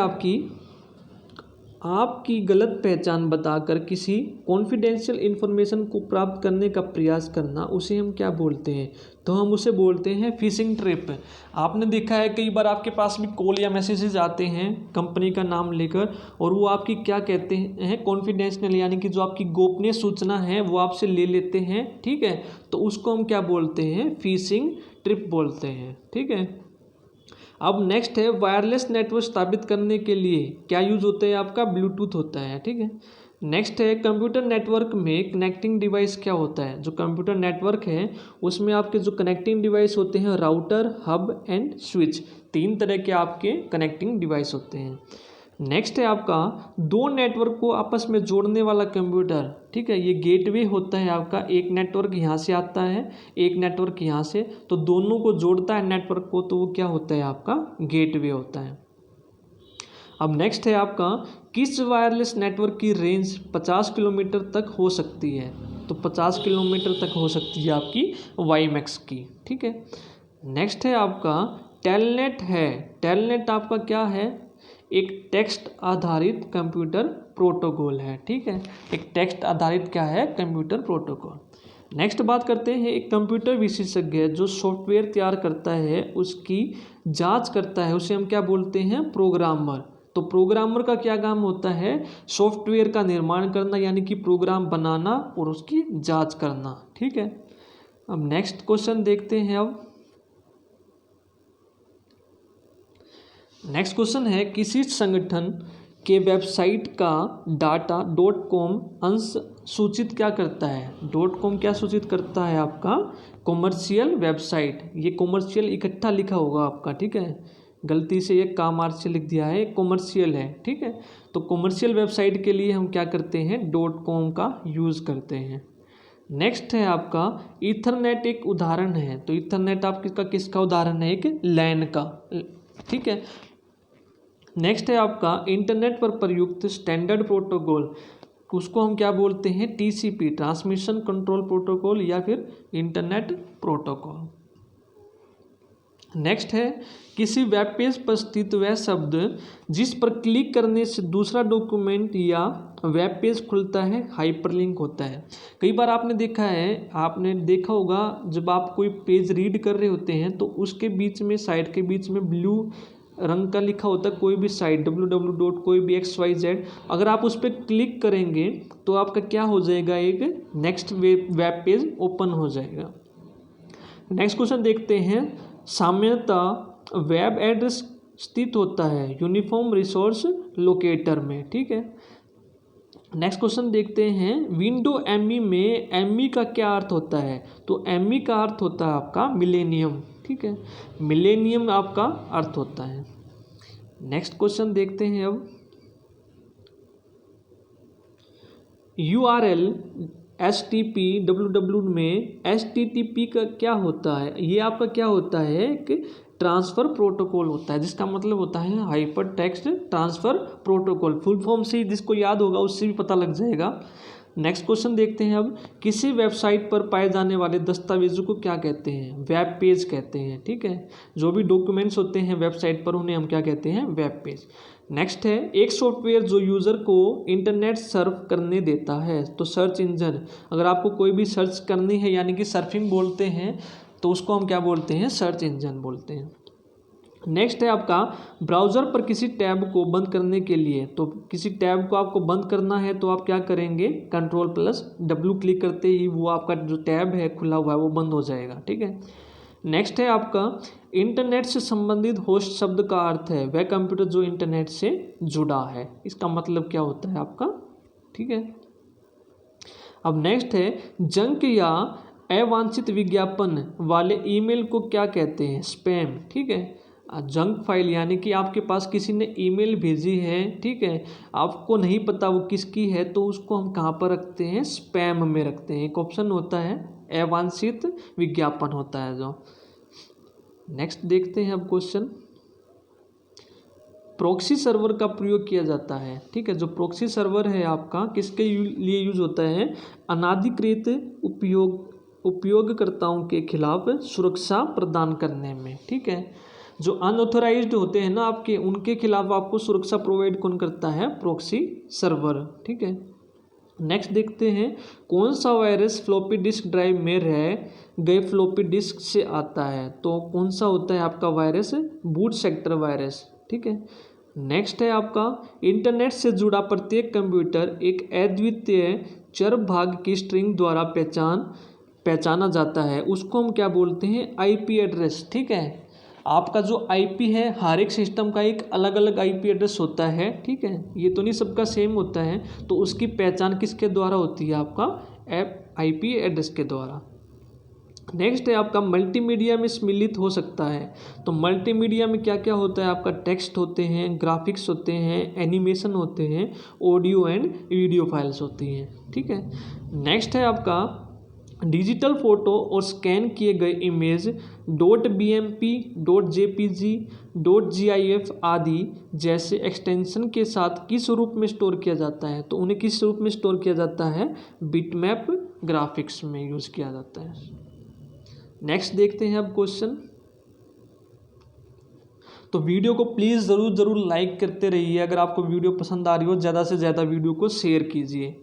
A: आपकी गलत पहचान बताकर किसी कॉन्फिडेंशियल इन्फॉर्मेशन को प्राप्त करने का प्रयास करना, उसे हम क्या बोलते हैं, तो हम उसे बोलते हैं फिशिंग ट्रिप। आपने देखा है कई बार आपके पास भी कॉल या मैसेजेस आते हैं कंपनी का नाम लेकर, और वो आपकी क्या कहते हैं, कॉन्फिडेंशियल, यानी कि जो आपकी गोपनीय सूचना है वो आपसे ले लेते हैं। ठीक है, तो उसको हम क्या बोलते हैं, फिशिंग ट्रिप बोलते हैं। ठीक है, अब नेक्स्ट है वायरलेस नेटवर्क स्थापित करने के लिए क्या यूज होता है, आपका ब्लूटूथ होता है। ठीक है, नेक्स्ट है कंप्यूटर नेटवर्क में कनेक्टिंग डिवाइस क्या होता है। जो कंप्यूटर नेटवर्क है उसमें आपके जो कनेक्टिंग डिवाइस होते हैं, राउटर, हब एंड स्विच, 3 तरह के आपके कनेक्टिंग डिवाइस होते हैं। नेक्स्ट है आपका 2 नेटवर्क को आपस में जोड़ने वाला कंप्यूटर। ठीक है, ये गेटवे होता है आपका, एक नेटवर्क यहाँ से आता है, एक नेटवर्क यहाँ से, तो दोनों को जोड़ता है नेटवर्क को, तो वो क्या होता है, आपका गेटवे होता है। अब नेक्स्ट है आपका किस वायरलेस नेटवर्क की रेंज 50 किलोमीटर तक हो सकती है। तो 50 किलोमीटर तक हो सकती है आपकी वाईमैक्स की। ठीक है, नेक्स्ट है आपका टेलनेट है। टेलनेट आपका क्या है, एक टेक्स्ट आधारित कंप्यूटर प्रोटोकॉल है। ठीक है, एक टेक्स्ट आधारित क्या है, कंप्यूटर प्रोटोकॉल। नेक्स्ट बात करते हैं एक कंप्यूटर विशेषज्ञ जो सॉफ्टवेयर तैयार करता है उसकी जांच करता है, उसे हम क्या बोलते हैं, प्रोग्रामर। तो प्रोग्रामर का क्या काम होता है, सॉफ्टवेयर का निर्माण करना, यानी कि प्रोग्राम बनाना और उसकी जांच करना। ठीक है, अब नेक्स्ट क्वेश्चन देखते हैं। अब नेक्स्ट क्वेश्चन है किसी संगठन के वेबसाइट का data.com अंश सूचित क्या करता है। .com क्या सूचित करता है, आपका कॉमर्शियल वेबसाइट। ये कॉमर्शियल इकट्ठा लिखा होगा आपका। ठीक है, गलती से ये कॉमर्शियल लिख दिया है, कॉमर्शियल है। ठीक है, तो कॉमर्शियल वेबसाइट के लिए हम क्या करते हैं, .com का यूज़ करते हैं। नेक्स्ट है आपका ईथरनेट एक उदाहरण है, तो ईथरनेट आपका किसका उदाहरण है, एक लैन का, ठीक है। नेक्स्ट है आपका इंटरनेट पर प्रयुक्त स्टैंडर्ड प्रोटोकॉल, उसको हम क्या बोलते हैं, टीसीपी, ट्रांसमिशन कंट्रोल प्रोटोकॉल या फिर इंटरनेट प्रोटोकॉल। नेक्स्ट है किसी वेब पेज पर स्थित वह शब्द जिस पर क्लिक करने से दूसरा डॉक्यूमेंट या वेब पेज खुलता है हाइपरलिंक होता है। कई बार आपने देखा होगा जब आप कोई पेज रीड कर रहे होते हैं तो उसके बीच में, साइड के बीच में ब्लू रंग का लिखा होता है कोई भी साइट www कोई भी XYZ, अगर आप उस पर क्लिक करेंगे तो आपका क्या हो जाएगा, एक नेक्स्ट वेब पेज ओपन हो जाएगा। नेक्स्ट क्वेश्चन देखते हैं, सामान्यतः वेब एड्रेस स्थित होता है यूनिफॉर्म रिसोर्स लोकेटर में, ठीक है। नेक्स्ट क्वेश्चन देखते हैं, विंडो ME में ME का क्या अर्थ होता है, तो ME का अर्थ होता है आपका मिलेनियम, ठीक है, मिलेनियम आपका अर्थ होता है। नेक्स्ट क्वेश्चन देखते हैं अब, URL HTTP www में HTTP का क्या होता है, ये आपका क्या होता है, एक ट्रांसफ़र प्रोटोकॉल होता है, जिसका मतलब होता है hyper text transfer protocol. Full form से जिसको याद होगा उससे भी पता लग जाएगा। नेक्स्ट क्वेश्चन देखते हैं अब, किसी वेबसाइट पर पाए जाने वाले दस्तावेजों को क्या कहते हैं, वेब पेज कहते हैं, ठीक है। जो भी डॉक्यूमेंट्स होते हैं वेबसाइट पर उन्हें हम क्या कहते हैं, वेब पेज। नेक्स्ट है एक सॉफ्टवेयर जो यूज़र को इंटरनेट सर्फ करने देता है, तो सर्च इंजन, अगर आपको कोई भी सर्च करनी है यानी कि सर्फिंग बोलते हैं तो उसको हम क्या बोलते हैं, सर्च इंजन बोलते हैं। नेक्स्ट है आपका ब्राउज़र पर किसी टैब को बंद करने के लिए, तो किसी टैब को आपको बंद करना है तो आप क्या करेंगे, Ctrl+W क्लिक करते ही वो आपका जो टैब है खुला हुआ है वो बंद हो जाएगा, ठीक है। नेक्स्ट है आपका इंटरनेट से संबंधित होस्ट शब्द का अर्थ है वह कंप्यूटर जो इंटरनेट से जुड़ा है, इसका मतलब क्या होता है आपका, ठीक है। अब नेक्स्ट है जंक या अवांछित विज्ञापन वाले ईमेल को क्या कहते हैं, स्पैम, ठीक है। जंक फाइल यानी कि आपके पास किसी ने ईमेल भेजी है, ठीक है, आपको नहीं पता वो किसकी है, तो उसको हम कहाँ पर रखते हैं, स्पैम में रखते हैं। एक ऑप्शन होता है अवांछित विज्ञापन होता है जो। नेक्स्ट देखते हैं अब क्वेश्चन, प्रॉक्सी सर्वर का प्रयोग किया जाता है, ठीक है। जो प्रॉक्सी सर्वर है आपका किसके लिए यूज होता है, अनाधिकृत उपयोगकर्ताओं के खिलाफ सुरक्षा प्रदान करने में, ठीक है। जो अनऑथोराइज्ड होते हैं ना आपके, उनके खिलाफ आपको सुरक्षा प्रोवाइड कौन करता है, प्रॉक्सी सर्वर, ठीक है। नेक्स्ट देखते हैं, कौन सा वायरस फ्लॉपी डिस्क ड्राइव में रह गए फ्लॉपी डिस्क से आता है, तो कौन सा होता है आपका वायरस, बूट सेक्टर वायरस, ठीक है। नेक्स्ट है आपका इंटरनेट से जुड़ा प्रत्येक कंप्यूटर एक अद्वितीय चर भाग की स्ट्रिंग द्वारा पहचाना जाता है, उसको हम क्या बोलते हैं, IP एड्रेस, ठीक है। आपका जो IP है हर एक सिस्टम का एक अलग अलग IP एड्रेस होता है, ठीक है, ये तो नहीं सबका सेम होता है, तो उसकी पहचान किसके द्वारा होती है, आपका IP एड्रेस के द्वारा। नेक्स्ट है आपका मल्टीमीडिया में सम्मिलित हो सकता है, तो मल्टीमीडिया में क्या क्या होता है आपका, टेक्स्ट होते हैं, ग्राफिक्स होते हैं, एनिमेशन होते हैं, ऑडियो एंड वीडियो फाइल्स होती हैं, ठीक है। नेक्स्ट है आपका डिजिटल फोटो और स्कैन किए गए इमेज .bmp, .jpg, .gif आदि जैसे एक्सटेंशन के साथ किस रूप में स्टोर किया जाता है, तो उन्हें किस रूप में स्टोर किया जाता है, बिटमैप ग्राफिक्स में यूज़ किया जाता है। नेक्स्ट देखते हैं अब क्वेश्चन, तो वीडियो को प्लीज़ ज़रूर लाइक करते रहिए, अगर आपको वीडियो पसंद आ रही हो ज़्यादा से ज़्यादा वीडियो को शेयर कीजिए।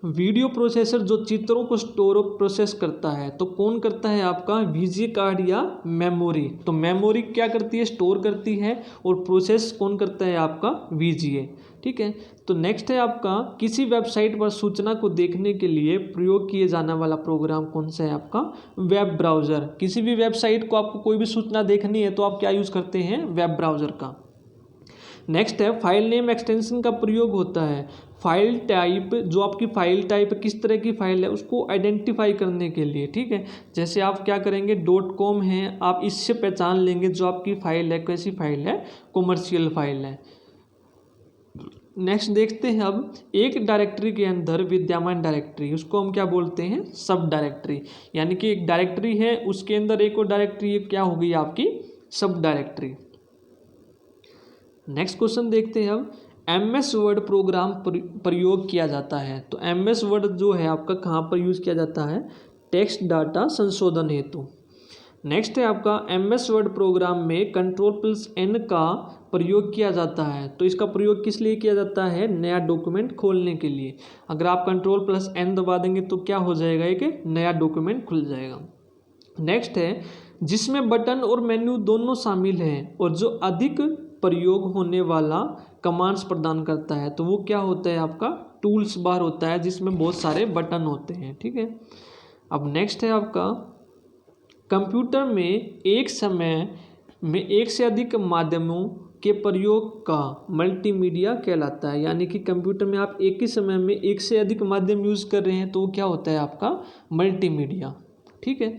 A: वीडियो प्रोसेसर जो चित्रों को स्टोर और प्रोसेस करता है, तो कौन करता है आपका, VGA कार्ड या मेमोरी, तो मेमोरी क्या करती है, स्टोर करती है, और प्रोसेस कौन करता है आपका, VGA, ठीक है। तो नेक्स्ट है आपका किसी वेबसाइट पर सूचना को देखने के लिए प्रयोग किए जाने वाला प्रोग्राम कौन सा है आपका, वेब ब्राउज़र। किसी भी वेबसाइट को आपको कोई भी सूचना देखनी है तो आप क्या यूज़ करते हैं, वेब ब्राउज़र का। नेक्स्ट है फाइल नेम एक्सटेंशन का प्रयोग होता है फाइल टाइप, जो आपकी फाइल टाइप किस तरह की फाइल है उसको आइडेंटिफाई करने के लिए, ठीक है। जैसे आप क्या करेंगे, .com है, आप इससे पहचान लेंगे जो आपकी फाइल है कैसी फाइल है, कॉमर्शियल फाइल है। नेक्स्ट देखते हैं अब एक डायरेक्टरी के अंदर विद्यमान डायरेक्टरी, उसको हम क्या बोलते हैं, सब डायरेक्टरी। यानी कि एक डायरेक्टरी है उसके अंदर एक और डायरेक्टरी, क्या हो गई आपकी सब डायरेक्टरी। नेक्स्ट क्वेश्चन देखते हैं अब MS वर्ड प्रोग्राम प्रयोग किया जाता है। तो MS वर्ड जो है आपका कहाँ पर यूज़ किया जाता है, टेक्स्ट डाटा संशोधन हेतु। नेक्स्ट है आपका MS वर्ड प्रोग्राम में Ctrl+N का प्रयोग किया जाता है। तो इसका प्रयोग किस लिए किया जाता है, नया डॉक्यूमेंट खोलने के लिए। अगर आप Ctrl+N दबा देंगे तो क्या हो जाएगा, एक नया डॉक्यूमेंट खुल जाएगा। नेक्स्ट है जिसमें बटन और मेन्यू दोनों शामिल हैं और जो अधिक प्रयोग होने वाला कमांड्स प्रदान करता है, तो वो क्या होता है आपका टूल्स बार होता है, जिसमें बहुत सारे बटन होते हैं। ठीक है, अब नेक्स्ट है आपका कंप्यूटर में एक समय में एक से अधिक माध्यमों के प्रयोग का मल्टीमीडिया कहलाता है। यानी कि कंप्यूटर में आप एक ही समय में एक से अधिक माध्यम यूज़ कर रहे हैं तो वो क्या होता है आपका मल्टीमीडिया। ठीक है,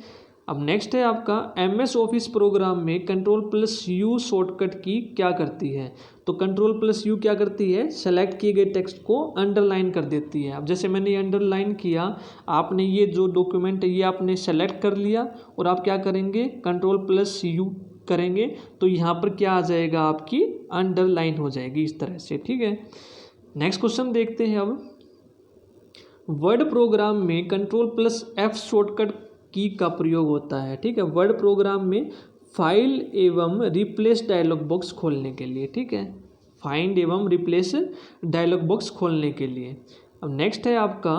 A: अब नेक्स्ट है आपका MS ऑफिस प्रोग्राम में Ctrl+U शॉर्टकट की क्या करती है। तो Ctrl+U क्या करती है, सेलेक्ट किए गए टेक्स्ट को अंडरलाइन कर देती है। अब जैसे मैंने अंडरलाइन किया, आपने ये जो डॉक्यूमेंट है ये आपने सेलेक्ट कर लिया और आप क्या करेंगे Ctrl+U करेंगे तो यहाँ पर क्या आ जाएगा, आपकी अंडरलाइन हो जाएगी इस तरह से। ठीक है, नेक्स्ट क्वेश्चन देखते हैं अब वर्ड प्रोग्राम में Ctrl+F शॉर्टकट की का प्रयोग होता है। ठीक है, वर्ड प्रोग्राम में फाइल एवं रिप्लेस डायलॉग बॉक्स खोलने के लिए। ठीक है, फाइंड एवं रिप्लेस डायलॉग बॉक्स खोलने के लिए। अब नेक्स्ट है आपका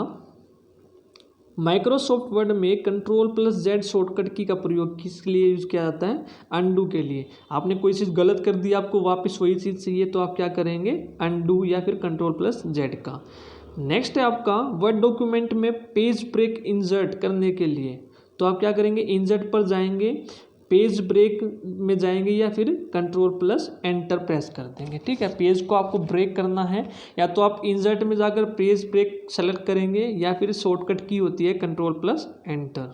A: माइक्रोसॉफ्ट वर्ड में Ctrl+Z शॉर्टकट की का प्रयोग किस लिए यूज़ किया जाता है, अनडू के लिए। आपने कोई चीज़ गलत कर दी, आपको वापस वही चीज़ चाहिए तो आप क्या करेंगे, अनडू या फिर Ctrl+Z का। नेक्स्ट है आपका वर्ड डॉक्यूमेंट में पेज ब्रेक इंसर्ट करने के लिए, तो आप क्या करेंगे, इंसर्ट पर जाएंगे, पेज ब्रेक में जाएंगे या फिर Ctrl+Enter प्रेस कर देंगे। ठीक है, पेज को आपको ब्रेक करना है या तो आप इंसर्ट में जाकर पेज ब्रेक सेलेक्ट करेंगे या फिर शॉर्टकट की होती है Ctrl+Enter।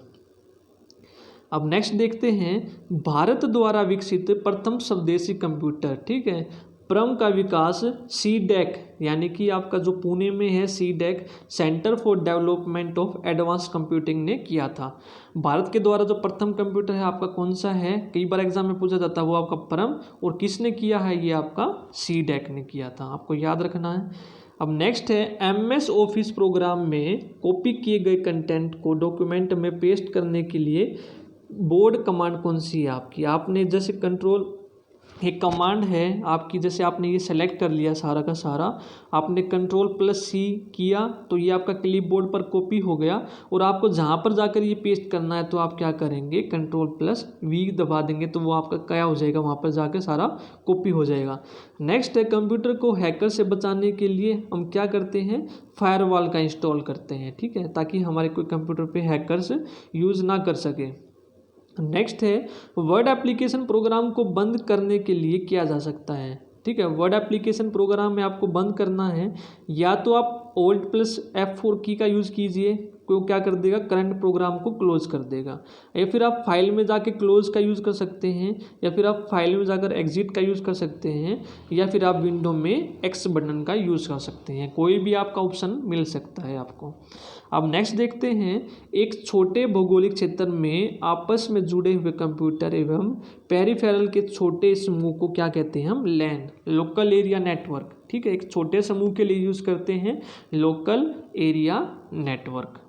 A: अब नेक्स्ट देखते हैं भारत द्वारा विकसित प्रथम स्वदेशी कंप्यूटर। ठीक है, प्रम का विकास CDEC यानी कि आपका जो पुणे में है CDEC centre for development of advance computing ने किया था। भारत के द्वारा जो प्रथम कंप्यूटर है आपका कौन सा है, कई बार एग्जाम में पूछा जाता है, वो आपका प्रम, और किसने किया है, ये आपका CDEC ने किया था, आपको याद रखना है। अब नेक्स्ट है MS ऑफिस प्रोग्राम में कॉपी किए गए कंटेंट को डॉक्यूमेंट में पेस्ट करने के लिए बोर्ड कमांड कौन सी है आपकी। आपने जैसे कंट्रोल एक कमांड है आपकी, जैसे आपने ये सेलेक्ट कर लिया सारा का सारा, आपने Ctrl+C किया तो ये आपका क्लिपबोर्ड पर कॉपी हो गया और आपको जहाँ पर जाकर ये पेस्ट करना है तो आप क्या करेंगे, Ctrl+V दबा देंगे तो वो आपका क्या हो जाएगा, वहाँ पर जाकर सारा कॉपी हो जाएगा। नेक्स्ट है कंप्यूटर को हैकर से बचाने के लिए हम क्या करते हैं, फायरवॉल का इंस्टॉल करते हैं। ठीक है, ताकि हमारे कोई कंप्यूटर पे हैकर्स यूज़ ना कर सके। नेक्स्ट है वर्ड एप्लीकेशन प्रोग्राम को बंद करने के लिए किया जा सकता है। ठीक है, वर्ड एप्लीकेशन प्रोग्राम में आपको बंद करना है, या तो आप Alt+F4 की का यूज़ कीजिए, को क्या कर देगा, करंट प्रोग्राम को क्लोज कर देगा, या फिर आप फाइल में जाके क्लोज का यूज़ कर सकते हैं, या फिर आप फाइल में जाकर एग्जिट का यूज़ कर सकते हैं, या फिर आप विंडो में X बटन का यूज़ कर सकते हैं। कोई भी आपका ऑप्शन मिल सकता है आपको। अब नेक्स्ट देखते हैं एक छोटे भौगोलिक क्षेत्र में आपस में जुड़े हुए कंप्यूटर एवं पेरिफेरल के छोटे समूह को क्या कहते हैं हम, लैन, लोकल एरिया नेटवर्क। ठीक है, एक छोटे समूह के लिए यूज़ करते हैं लोकल एरिया नेटवर्क।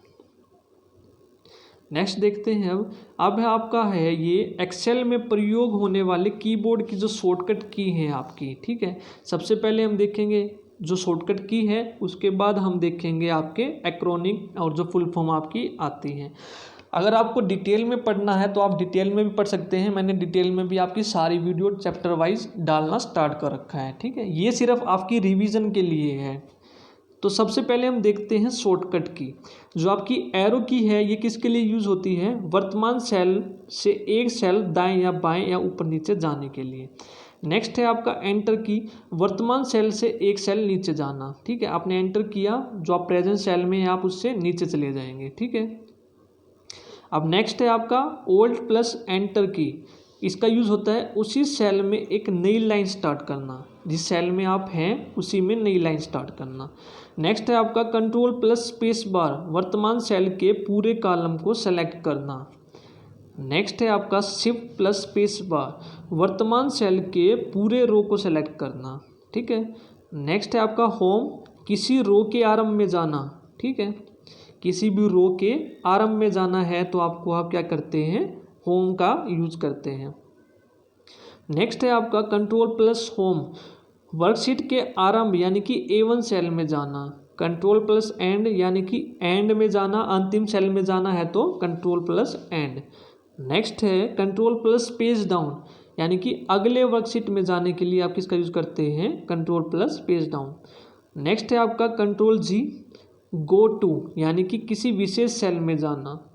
A: नेक्स्ट देखते हैं अब आपका है ये एक्सेल में प्रयोग होने वाले कीबोर्ड की जो शॉर्टकट की है आपकी। ठीक है, सबसे पहले हम देखेंगे जो शॉर्टकट की है, उसके बाद हम देखेंगे आपके एक्रोनिक और जो फुल फॉर्म आपकी आती है। अगर आपको डिटेल में पढ़ना है तो आप डिटेल में भी पढ़ सकते हैं, मैंने डिटेल में भी आपकी सारी वीडियो चैप्टर वाइज डालना स्टार्ट कर रखा है। ठीक है, ये सिर्फ आपकी रिवीजन के लिए है। तो सबसे पहले हम देखते हैं शॉर्टकट की। जो आपकी एरो की है ये किसके लिए यूज़ होती है, वर्तमान सेल से एक सेल दाएं या बाएं या ऊपर नीचे जाने के लिए। नेक्स्ट है आपका एंटर की, वर्तमान सेल से एक सेल नीचे जाना। ठीक है, आपने एंटर किया, जो आप प्रेजेंट सेल में है आप उससे नीचे चले जाएंगे। ठीक है, अब नेक्स्ट है आपका Alt+Enter की, इसका यूज़ होता है उसी सेल में एक नई लाइन स्टार्ट करना, जिस सेल में आप हैं उसी में नई लाइन स्टार्ट करना। नेक्स्ट है आपका कंट्रोल प्लस स्पेस बार, वर्तमान सेल के पूरे कॉलम को सेलेक्ट करना। नेक्स्ट है आपका शिफ्ट प्लस स्पेस बार, वर्तमान सेल के पूरे रो को सेलेक्ट करना। ठीक है। नेक्स्ट है आपका होम, किसी रो के आरंभ में जाना। ठीक है, किसी भी रो के आरंभ में जाना है तो आपको आप क्या करते हैं, होम का यूज करते हैं। नेक्स्ट है आपका कंट्रोल प्लस होम, वर्कशीट के आरंभ यानी कि A1 सेल में जाना। कंट्रोल प्लस एंड यानी कि एंड में जाना, अंतिम सेल में जाना है तो कंट्रोल प्लस एंड। नेक्स्ट है कंट्रोल प्लस पेज डाउन, यानी कि अगले वर्कशीट में जाने के लिए आप किसका यूज करते हैं, control plus page down. Next है आपका कंट्रोल G, गो टू यानी कि किसी विशेष सेल में जाना।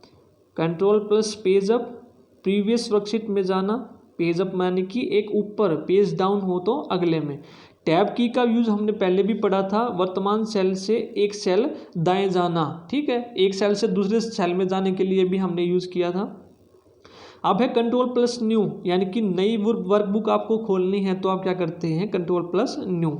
A: Control plus page up, previous worksheet में जाना। पेज अप यानी कि एक ऊपर, पेज डाउन हो तो अगले में। टैब की का यूज हमने पहले भी पढ़ा था, वर्तमान सेल से एक सेल दाएं जाना। ठीक है, एक सेल से दूसरे सेल में जाने के लिए भी हमने यूज किया था। अब है कंट्रोल प्लस न्यू, यानी कि नई वर्कबुक आपको खोलनी है तो आप क्या करते हैं, कंट्रोल प्लस न्यू।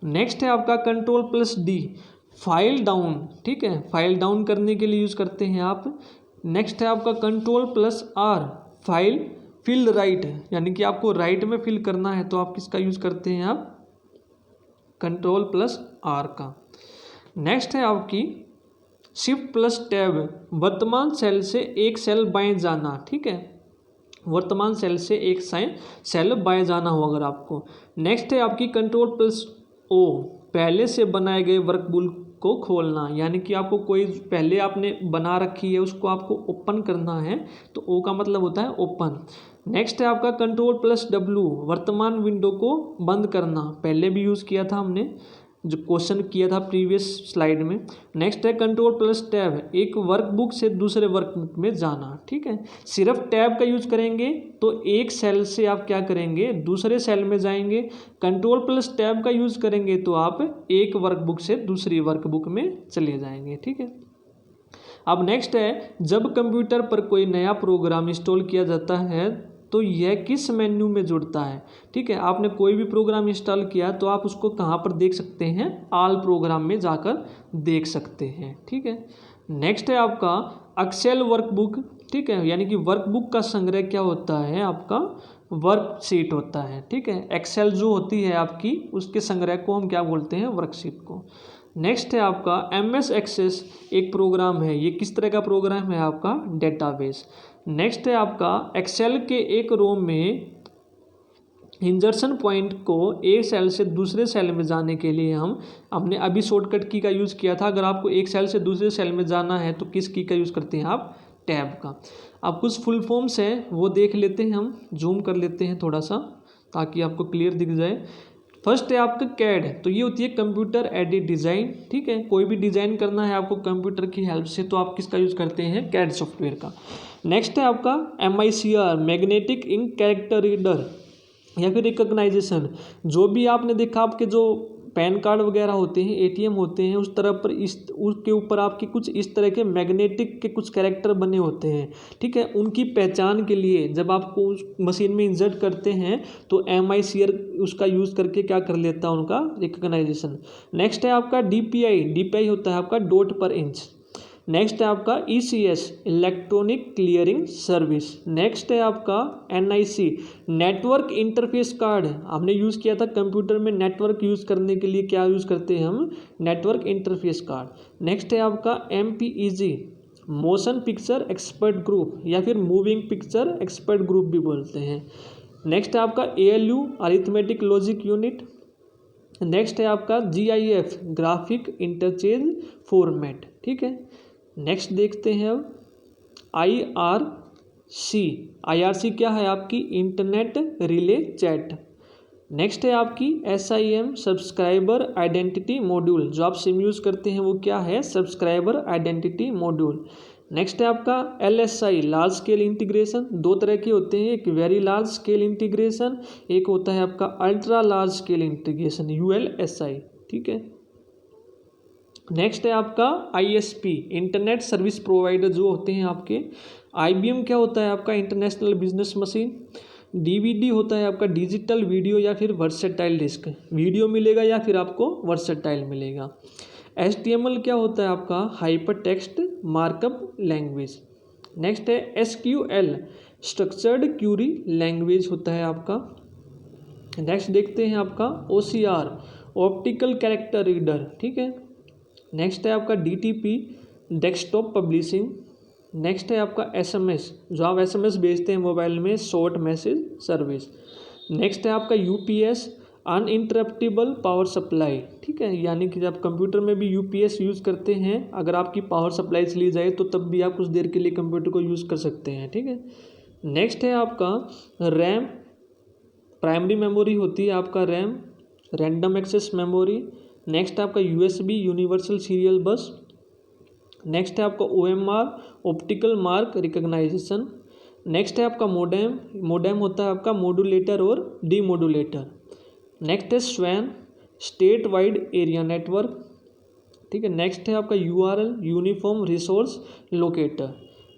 A: नेक्स्ट है आपका control plus D, file down. ठीक है, फाइल डाउन करने के लिए यूज करते हैं आप। नेक्स्ट है आपका control plus R, file fill right, यानी कि आपको राइट में फिल करना है तो आप किसका यूज करते हैं, आप कंट्रोल प्लस आर का। नेक्स्ट है आपकी शिफ्ट प्लस टैब, वर्तमान सेल से एक सेल बाएं जाना। ठीक है, वर्तमान सेल से एक सेल बाएं जाना हो अगर आपको। नेक्स्ट है आपकी कंट्रोल प्लस ओ, पहले से बनाए गए वर्कबुक को खोलना, यानी कि आपको कोई पहले आपने बना रखी है उसको आपको ओपन करना है तो ओ का मतलब होता है ओपन। नेक्स्ट है आपका कंट्रोल प्लस डब्ल्यू, वर्तमान विंडो को बंद करना, पहले भी यूज़ किया था हमने, जो क्वेश्चन किया था प्रीवियस स्लाइड में। नेक्स्ट है कंट्रोल प्लस टैब, एक वर्कबुक से दूसरे वर्कबुक में जाना। ठीक है, सिर्फ टैब का यूज करेंगे तो एक सेल से आप क्या करेंगे, दूसरे सेल में जाएंगे। कंट्रोल प्लस टैब का यूज करेंगे तो आप एक वर्कबुक से दूसरी वर्कबुक में चले जाएंगे। ठीक है। अब नेक्स्ट है जब कंप्यूटर पर कोई नया प्रोग्राम इंस्टॉल किया जाता है तो यह किस मेन्यू में जुड़ता है। ठीक है, आपने कोई भी प्रोग्राम इंस्टॉल किया तो आप उसको कहाँ पर देख सकते हैं, ऑल प्रोग्राम में जाकर देख सकते हैं। ठीक है। नेक्स्ट है आपका एक्सेल वर्कबुक। ठीक है, यानी कि वर्कबुक का संग्रह क्या होता है, आपका वर्कशीट होता है। ठीक है, एक्सेल जो होती है आपकी उसके संग्रह को हम क्या बोलते हैं, वर्कशीट को। नेक्स्ट है आपका MS एक्सेस, एक प्रोग्राम है, ये किस तरह का प्रोग्राम है, आपका डेटाबेस। नेक्स्ट है आपका एक्सेल के एक रो में इंजर्शन पॉइंट को एक सेल से दूसरे सेल में जाने के लिए हमने अभी शॉर्टकट की का यूज़ किया था। अगर आपको एक सेल से दूसरे सेल में जाना है तो किस की का यूज़ करते हैं आप, टैब का। अब कुछ फुल फॉर्म्स हैं वो देख लेते हैं, हम जूम कर लेते हैं थोड़ा सा ताकि आपको क्लियर दिख जाए। फर्स्ट है आपका कैड, तो ये होती है कंप्यूटर एडेड डिज़ाइन। ठीक है, कोई भी डिज़ाइन करना है आपको कंप्यूटर की हेल्प से तो आप किसका यूज़ करते हैं, कैड सॉफ्टवेयर का। नेक्स्ट है आपका MICR, magnetic ink character reader या फिर रिकॉग्नाइजेशन। जो भी आपने देखा आपके जो पैन कार्ड वगैरह होते हैं, ATM होते हैं, उस तरह पर उसके ऊपर आपके कुछ इस तरह के मैग्नेटिक के कुछ कैरेक्टर बने होते हैं। ठीक है, उनकी पहचान के लिए जब आपको उस मशीन में इंसर्ट करते हैं तो MICR उसका यूज़ करके क्या कर लेता है, उनका रिकॉग्नाइजेशन। नेक्स्ट है आपका DPI होता है आपका डॉट पर इंच। नेक्स्ट है आपका ECS, electronic clearing service. Next है आपका NIC, नेटवर्क इंटरफेस कार्ड। हमने यूज़ किया था कंप्यूटर में नेटवर्क यूज़ करने के लिए, क्या यूज़ करते हैं हम, नेटवर्क इंटरफेस कार्ड। नेक्स्ट है आपका MPEG, motion picture expert group या फिर मूविंग पिक्चर एक्सपर्ट ग्रुप भी बोलते हैं। नेक्स्ट है आपका ALU, arithmetic logic unit. Next है आपका GIF, ग्राफिक इंटरचेंज फॉर्मेट। ठीक है। नेक्स्ट देखते हैं अब IRC क्या है, आपकी इंटरनेट रिले चैट। नेक्स्ट है आपकी SIM, सब्सक्राइबर आइडेंटिटी मॉड्यूल, जो आप सिम यूज़ करते हैं वो क्या है, सब्सक्राइबर आइडेंटिटी मॉड्यूल। नेक्स्ट है आपका LSI, लार्ज स्केल इंटीग्रेशन। दो तरह के होते हैं, एक वेरी लार्ज स्केल इंटीग्रेशन, एक होता है आपका ultra large scale integration, ULSI। ठीक है। नेक्स्ट है आपका ISP, इंटरनेट सर्विस प्रोवाइडर जो होते हैं आपके। IBM क्या होता है आपका, इंटरनेशनल बिजनेस मशीन। DVD होता है आपका डिजिटल वीडियो या फिर वर्सेटाइल डिस्क, वीडियो मिलेगा या फिर आपको वर्सेटाइल मिलेगा। HTML क्या होता है आपका, hyper text markup language. Next है SQL, स्ट्रक्चर्ड क्यूरी लैंग्वेज होता है आपका। नेक्स्ट देखते हैं आपका OCR, ऑप्टिकल कैरेक्टर रीडर, ठीक है। नेक्स्ट है आपका DTP, डेस्कटॉप पब्लिशिंग। नेक्स्ट है आपका SMS, जो आप SMS भेजते हैं मोबाइल में, शॉर्ट मैसेज सर्विस। नेक्स्ट है आपका UPS, अनइंटरप्टेबल पावर सप्लाई, ठीक है, यानी कि जब कंप्यूटर में भी UPS यूज़ करते हैं, अगर आपकी पावर सप्लाई चली जाए तो तब भी आप कुछ देर के लिए कंप्यूटर को यूज़ कर सकते हैं, ठीक है। नेक्स्ट है आपका RAM, प्राइमरी मेमोरी होती है आपका RAM, random access memory. Next है आपका USB, universal serial bus. Next है आपका OMR, optical mark recognition. Next है आपका मोडेम, मोडेम होता है आपका मॉड्यूलेटर और डीमॉड्यूलेटर। नेक्स्ट है SWAN, state wide area network, ठीक है। नेक्स्ट है आपका URL, uniform resource locator.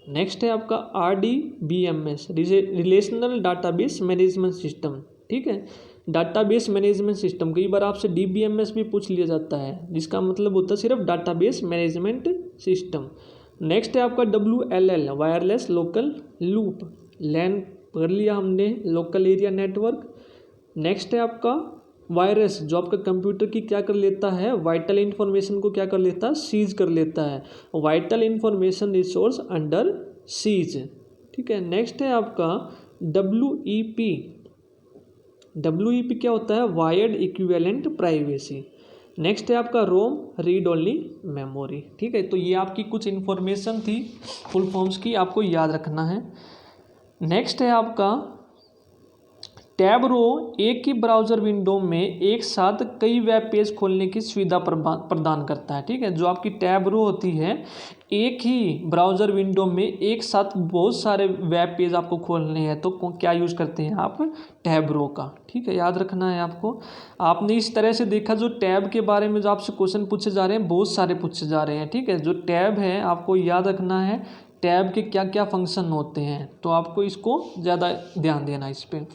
A: Next है आपका RDBMS, relational database management system, ठीक है, डाटाबेस मैनेजमेंट सिस्टम। कई बार आपसे DBMS भी पूछ लिया जाता है, जिसका मतलब होता है सिर्फ डाटाबेस मैनेजमेंट सिस्टम। नेक्स्ट है आपका WLL, वायरलेस लोकल लूप, लैन कर लिया हमने, लोकल एरिया नेटवर्क। नेक्स्ट है आपका वायरस, जो आपका कंप्यूटर की क्या कर लेता है, वाइटल इन्फॉर्मेशन को क्या कर लेता है, सीज कर लेता है, vital information resource under seize, ठीक है। नेक्स्ट है आपका WEP, WEP क्या होता है, वायर्ड इक्विवेलेंट प्राइवेसी। नेक्स्ट है आपका रोम, रीड ओनली मेमोरी, ठीक है। तो ये आपकी कुछ इन्फॉर्मेशन थी फुल फॉर्म्स की, आपको याद रखना है। नेक्स्ट है आपका टैब रो, एक ही ब्राउज़र विंडो में एक साथ कई वेब पेज खोलने की सुविधा प्रदान करता है, ठीक है। जो आपकी टैब रो होती है, एक ही ब्राउज़र विंडो में एक साथ बहुत सारे वेब पेज आपको खोलने हैं, तो क्या यूज़ करते हैं आप, टैब रो का, ठीक है, याद रखना है आपको। आपने इस तरह से देखा, जो टैब के बारे में जो आपसे क्वेश्चन पूछे जा रहे हैं, बहुत सारे पूछे जा रहे हैं, ठीक है। जो टैब है आपको याद रखना है, टैब के क्या क्या फंक्शन होते हैं, तो आपको इसको ज़्यादा ध्यान देना इस पर।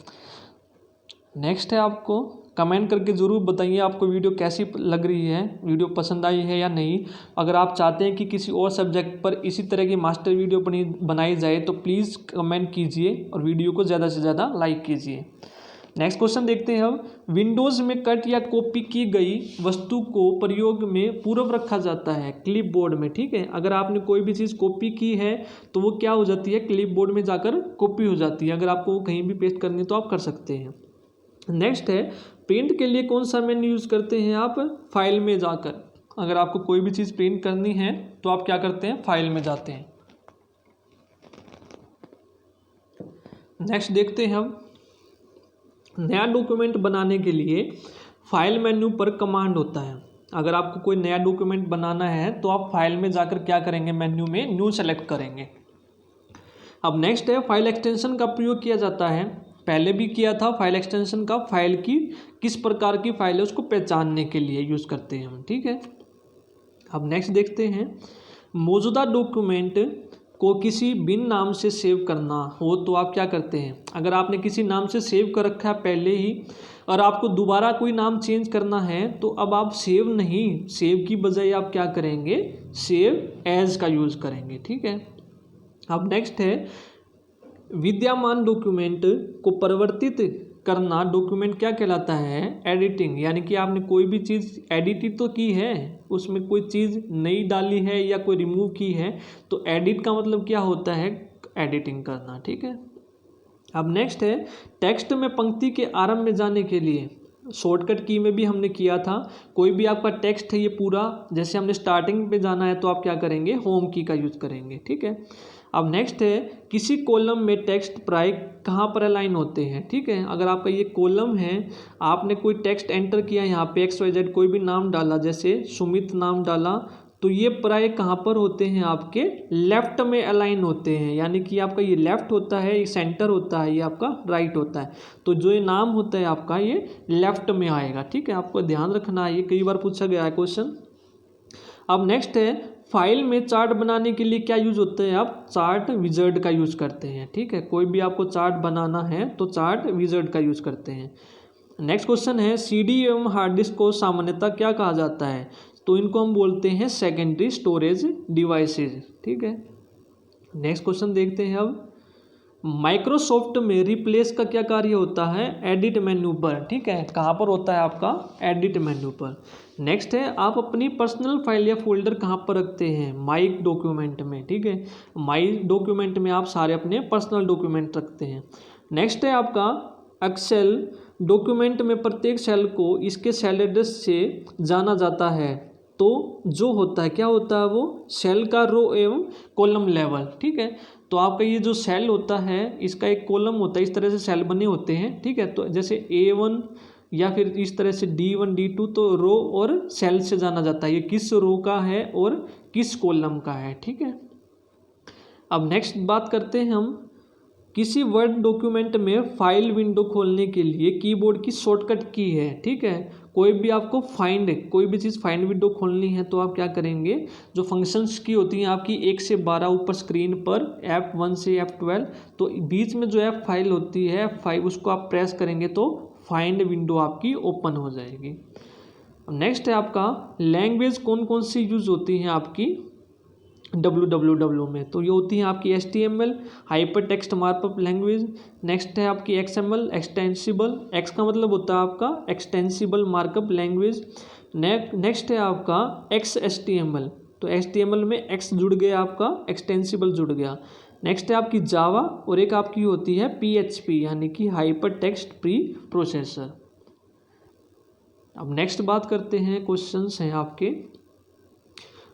A: नेक्स्ट है आपको कमेंट करके ज़रूर बताइए आपको वीडियो कैसी लग रही है, वीडियो पसंद आई है या नहीं। अगर आप चाहते हैं कि किसी और सब्जेक्ट पर इसी तरह की मास्टर वीडियो बनाई जाए तो प्लीज़ कमेंट कीजिए और वीडियो को ज़्यादा से ज़्यादा लाइक कीजिए। नेक्स्ट क्वेश्चन देखते हैं अब। विंडोज़ में कट या कॉपी की गई वस्तु को प्रयोग में पूर्व रखा जाता है क्लिप बोर्ड में, ठीक है। अगर आपने कोई भी चीज़ कॉपी की है तो वो क्या हो जाती है, क्लिप बोर्ड में जाकर कॉपी हो जाती है। अगर आपको कहीं भी पेस्ट करनी है तो आप कर सकते हैं। नेक्स्ट है प्रिंट के लिए कौन सा मेन्यू यूज़ करते हैं आप, फाइल में जाकर। अगर आपको कोई भी चीज़ प्रिंट करनी है तो आप क्या करते हैं, फाइल में जाते हैं। नेक्स्ट देखते हैं हम, नया डॉक्यूमेंट बनाने के लिए फाइल मेन्यू पर कमांड होता है। अगर आपको कोई नया डॉक्यूमेंट बनाना है तो आप फाइल में जाकर क्या करेंगे, मेन्यू में न्यू सेलेक्ट करेंगे। अब नेक्स्ट है फाइल एक्सटेंशन का प्रयोग किया जाता है, पहले भी किया था फाइल एक्सटेंशन का, फाइल की किस प्रकार की फाइल है उसको पहचानने के लिए यूज़ करते हैं हम, ठीक है। अब नेक्स्ट देखते हैं, मौजूदा डॉक्यूमेंट को किसी भिन्न नाम से सेव करना हो तो आप क्या करते हैं। अगर आपने किसी नाम से सेव कर रखा है पहले ही और आपको दोबारा कोई नाम चेंज करना है तो अब आप सेव नहीं, सेव की बजाय आप क्या करेंगे, सेव एज का यूज़ करेंगे, ठीक है। अब नेक्स्ट है विद्यमान डॉक्यूमेंट को परिवर्तित करना, डॉक्यूमेंट क्या कहलाता है, एडिटिंग। यानी कि आपने कोई भी चीज़ एडिट तो की है, उसमें कोई चीज़ नई डाली है या कोई रिमूव की है, तो एडिट का मतलब क्या होता है, एडिटिंग करना, ठीक है। अब नेक्स्ट है टेक्स्ट में पंक्ति के आरंभ में जाने के लिए, शॉर्टकट की में भी हमने किया था, कोई भी आपका टेक्स्ट है ये पूरा, जैसे हमने स्टार्टिंग पे जाना है तो आप क्या करेंगे, होम की का यूज़ करेंगे, ठीक है। अब नेक्स्ट है किसी कॉलम में टेक्स्ट प्राय कहाँ पर अलाइन होते हैं, ठीक है। अगर आपका ये कॉलम है, आपने कोई टेक्स्ट एंटर किया, यहाँ पे XYZ कोई भी नाम डाला, जैसे सुमित नाम डाला, तो ये प्राय कहाँ पर होते हैं, आपके लेफ्ट में अलाइन होते हैं। यानी कि आपका ये लेफ्ट होता है, ये सेंटर होता है, ये आपका राइट होता है। तो जो ये नाम होता है आपका ये लेफ्ट में आएगा, ठीक है, आपको ध्यान रखना है, ये कई बार पूछा गया है क्वेश्चन। अब नेक्स्ट है फाइल में चार्ट बनाने के लिए क्या यूज होता है, आप चार्ट विजर्ड का यूज करते हैं। ठीक है, कोई भी आपको चार्ट बनाना है तो चार्ट विजर्ड का यूज करते हैं। नेक्स्ट क्वेश्चन है सीडी एवं हार्ड डिस्क को सामान्यतः क्या कहा जाता है, तो इनको हम बोलते हैं सेकेंडरी स्टोरेज डिवाइसेज। ठीक है, नेक्स्ट क्वेश्चन देखते हैं। अब माइक्रोसॉफ्ट में रिप्लेस का क्या कार्य होता है, एडिट मेन्यू पर। ठीक है, कहाँ पर होता है आपका, एडिट मेन्यू पर। नेक्स्ट है आप अपनी पर्सनल फाइल या फोल्डर कहाँ पर रखते हैं, माई डॉक्यूमेंट में। ठीक है, माई डॉक्यूमेंट में आप सारे अपने पर्सनल डॉक्यूमेंट रखते हैं। नेक्स्ट है आपका एक्सेल डॉक्यूमेंट में प्रत्येक सेल को इसके सेल एड्रेस से जाना जाता है, तो जो होता है क्या होता है वो सेल का रो एवं कॉलम लेवल। ठीक है, तो आपका ये जो सेल होता है इसका एक कॉलम होता है, इस तरह से सेल बने होते हैं। ठीक है, तो जैसे A1 या फिर इस तरह से D1 D2, तो रो और सेल से जाना जाता है ये किस रो का है और किस कॉलम का है। ठीक है, अब नेक्स्ट बात करते हैं हम किसी वर्ड डॉक्यूमेंट में फाइल विंडो खोलने के लिए कीबोर्ड की शॉर्टकट की है। ठीक है, कोई भी आपको कोई भी चीज़ फाइंड विंडो खोलनी है तो आप क्या करेंगे, जो फंक्शंस की होती हैं आपकी 1 से 12 ऊपर स्क्रीन पर F1 से F12, तो बीच में जो F5 होती है F5 उसको आप प्रेस करेंगे तो फाइंड विंडो आपकी ओपन हो जाएगी। नेक्स्ट है आपका लैंग्वेज कौन कौन सी यूज होती हैं आपकी www में, तो ये होती है आपकी HTML hyper text markup language. Next है आपकी XML एक्सटेंसिबल, X का मतलब होता है आपका एक्सटेंसिबल मार्कअप लैंग्वेज। नेक्स्ट है आपका XHTML, तो HTML में X जुड़ गया आपका, एक्सटेंसिबल जुड़ गया। नेक्स्ट है आपकी जावा और एक आपकी होती है PHP यानी कि हाइपर टेक्स्ट प्री प्रोसेसर। अब नेक्स्ट बात करते हैं, क्वेश्चंस हैं आपके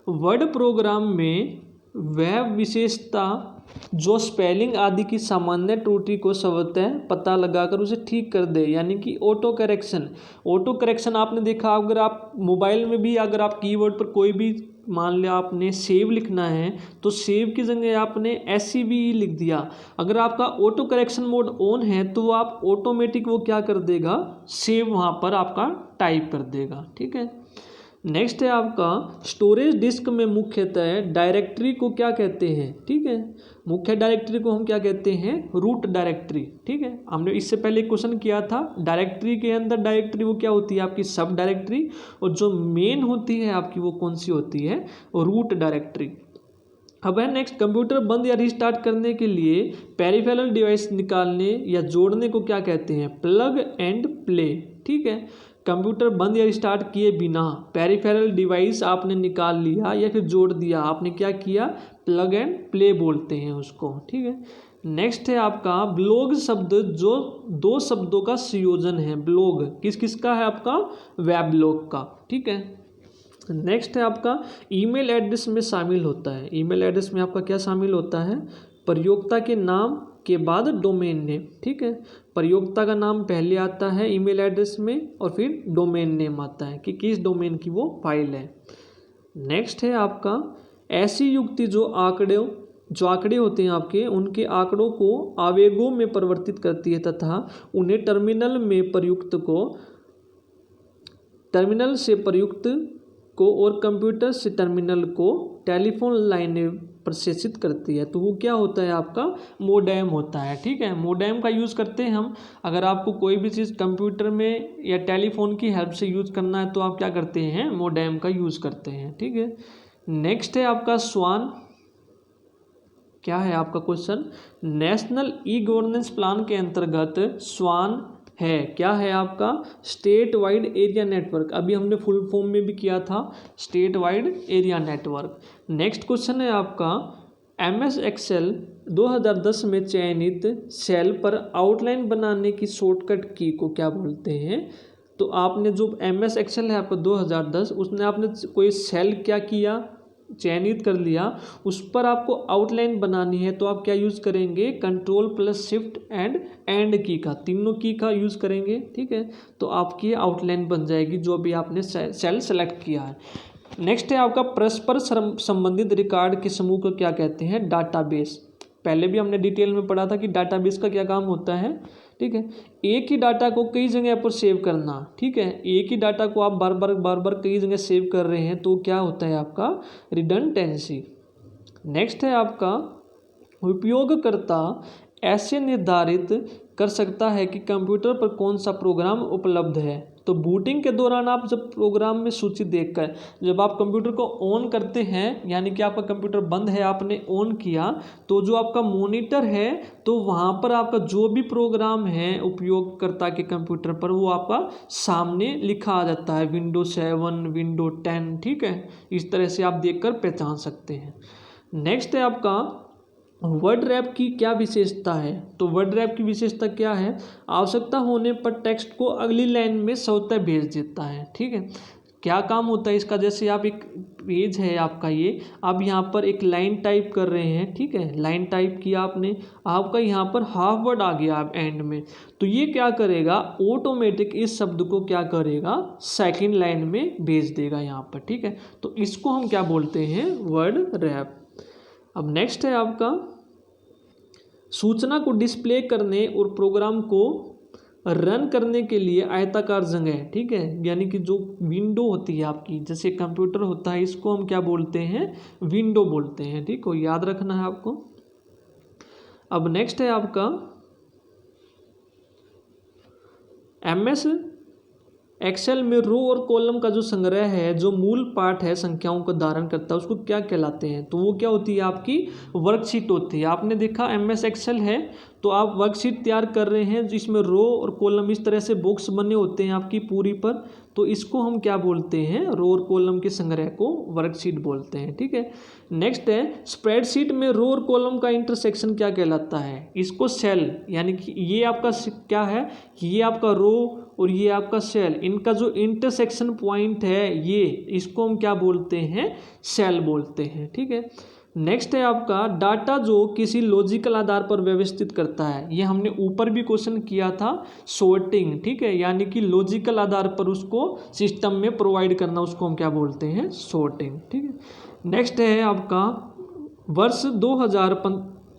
A: वर्ड प्रोग्राम में वह विशेषता जो स्पेलिंग आदि की सामान्य त्रुटि को स्वतः पता लगाकर उसे ठीक कर दे, यानी कि ऑटो करेक्शन आपने देखा, अगर आप मोबाइल में भी अगर आप कीबोर्ड पर कोई भी मान लिया आपने सेव लिखना है तो सेव की जगह आपने SCV लिख दिया, अगर आपका ऑटो करेक्शन मोड ऑन है तो वो आप ऑटोमेटिक वो क्या कर देगा, सेव वहाँ पर आपका टाइप कर देगा। ठीक है, नेक्स्ट है आपका स्टोरेज डिस्क में मुख्यतः डायरेक्टरी को क्या कहते हैं। ठीक है, मुख्य डायरेक्टरी को हम क्या कहते हैं, रूट डायरेक्टरी। ठीक है, हमने इससे पहले क्वेश्चन किया था, डायरेक्टरी के अंदर डायरेक्टरी वो क्या होती है आपकी सब डायरेक्टरी, और जो मेन होती है आपकी वो कौन सी होती है, रूट डायरेक्टरी। अब है नेक्स्ट कंप्यूटर बंद या रिस्टार्ट करने के लिए पेरिफेरल डिवाइस निकालने या जोड़ने को क्या कहते हैं, प्लग एंड प्ले। ठीक है, कंप्यूटर बंद या रिस्टार्ट किए बिना पेरिफेरल डिवाइस आपने निकाल लिया या फिर जोड़ दिया, आपने क्या किया, प्लग एंड प्ले बोलते हैं उसको। ठीक है, नेक्स्ट है आपका ब्लॉग शब्द जो दो शब्दों का संयोजन है। ब्लॉग किस किस का है आपका, वेब ब्लॉग का। ठीक है, नेक्स्ट है आपका ईमेल एड्रेस में शामिल होता है। ईमेल एड्रेस में आपका क्या शामिल होता है, प्रयोक्ता के नाम के बाद डोमेन नेम। ठीक है, प्रयोक्ता का नाम पहले आता है ईमेल एड्रेस में और फिर डोमेन नेम आता है कि किस डोमेन की वो फाइल है। नेक्स्ट है आपका ऐसी युक्ति जो आंकड़े होते हैं आपके, उनके आंकड़ों को आवेगों में परिवर्तित करती है तथा उन्हें टर्मिनल से प्रयुक्त को और कंप्यूटर से टर्मिनल को टेलीफोन लाइनें प्रशेषित करती है, तो वो क्या होता है आपका, मोडेम होता है। ठीक है, मोडेम का यूज़ करते हैं हम, अगर आपको कोई भी चीज़ कंप्यूटर में या टेलीफोन की हेल्प से यूज़ करना है तो आप क्या करते हैं, मोडेम का यूज़ करते हैं। ठीक है, नेक्स्ट है आपका स्वान, क्या है आपका question, national e governance plan के अंतर्गत स्वान है, क्या है आपका, स्टेट वाइड एरिया नेटवर्क। अभी हमने फुल फॉर्म में भी किया था, state wide area network. Next question है आपका MS एक्सेल 2010 में चयनित सेल पर आउटलाइन बनाने की शॉर्टकट की को क्या बोलते हैं। तो आपने जो MS एक्सेल है आपका 2010, उसने आपने कोई सेल क्या किया, चयनित कर लिया, उस पर आपको आउटलाइन बनानी है तो आप क्या यूज़ करेंगे, Ctrl+Shift एंड की का, तीनों की का यूज़ करेंगे। ठीक है, तो आपकी आउटलाइन बन जाएगी जो भी आपने सेल सेलेक्ट किया है। नेक्स्ट है आपका परस्पर संबंधित रिकॉर्ड के समूह को क्या कहते हैं, डाटाबेस। पहले भी हमने डिटेल में पढ़ा था कि डाटाबेस का क्या काम होता है, ठीक है। एक ही डाटा को कई जगह पर सेव करना, ठीक है। एक ही डाटा को आप बार बार कई जगह सेव कर रहे हैं तो क्या होता है आपका रिडंडेंसी। नेक्स्ट है आपका उपयोगकर्ता ऐसे निर्धारित कर सकता है कि कंप्यूटर पर कौन सा प्रोग्राम उपलब्ध है। तो बूटिंग के दौरान आप जब प्रोग्राम में सूची देखकर जब आप कंप्यूटर को ऑन करते हैं, यानी कि आपका कंप्यूटर बंद है आपने ऑन किया, तो जो आपका मॉनिटर है तो वहाँ पर आपका जो भी प्रोग्राम है उपयोगकर्ता के कंप्यूटर पर वो आपका सामने लिखा आ जाता है, विंडो 7, विंडो 10, ठीक है। इस तरह से आप देखकर पहचान सकते हैं। नेक्स्ट है आपका वर्ड रैप की क्या विशेषता है। तो वर्ड रैप की विशेषता क्या है, आवश्यकता होने पर टेक्स्ट को अगली लाइन में स्वतः भेज देता है, ठीक है। क्या काम होता है इसका, जैसे आप एक पेज है आपका, ये आप यहाँ पर एक लाइन टाइप कर रहे हैं, ठीक है। लाइन टाइप किया आपने, आपका यहाँ पर हाफ वर्ड आ गया आप एंड में, तो ये क्या करेगा ऑटोमेटिक इस शब्द को क्या करेगा सेकंड लाइन में भेज देगा यहाँ पर, ठीक है। तो इसको हम क्या बोलते हैं वर्ड रैप। अब नेक्स्ट है आपका सूचना को डिस्प्ले करने और प्रोग्राम को रन करने के लिए आयताकार जगह, ठीक है। यानी कि जो विंडो होती है आपकी, जैसे कंप्यूटर होता है, इसको हम क्या बोलते हैं विंडो बोलते हैं, ठीक है, याद रखना है आपको। अब नेक्स्ट है आपका MS एक्सेल में रो और कॉलम का जो संग्रह है, जो मूल पाठ है संख्याओं को धारण करता है, उसको क्या कहलाते हैं। तो वो क्या होती है आपकी वर्कशीट होती है। आपने देखा MS एक्सेल है तो आप वर्कशीट तैयार कर रहे हैं जिसमें रो और कॉलम इस तरह से बॉक्स बने होते हैं आपकी पूरी पर, तो इसको हम क्या बोलते हैं रो और कॉलम के संग्रह को वर्कशीट बोलते हैं, ठीक है। नेक्स्ट है स्प्रेडशीट में रो और कॉलम का इंटरसेक्शन क्या कहलाता है, इसको सेल, यानी कि ये आपका क्या है, ये आपका रो और ये आपका सेल, इनका जो इंटरसेक्शन पॉइंट है ये, इसको हम क्या बोलते हैं सेल बोलते हैं, ठीक है। नेक्स्ट है आपका डाटा जो किसी लॉजिकल आधार पर व्यवस्थित करता है। ये हमने ऊपर भी क्वेश्चन किया था सॉर्टिंग, ठीक है, यानी कि लॉजिकल आधार पर उसको सिस्टम में प्रोवाइड करना, उसको हम क्या बोलते हैं सॉर्टिंग, ठीक है। नेक्स्ट है आपका वर्ष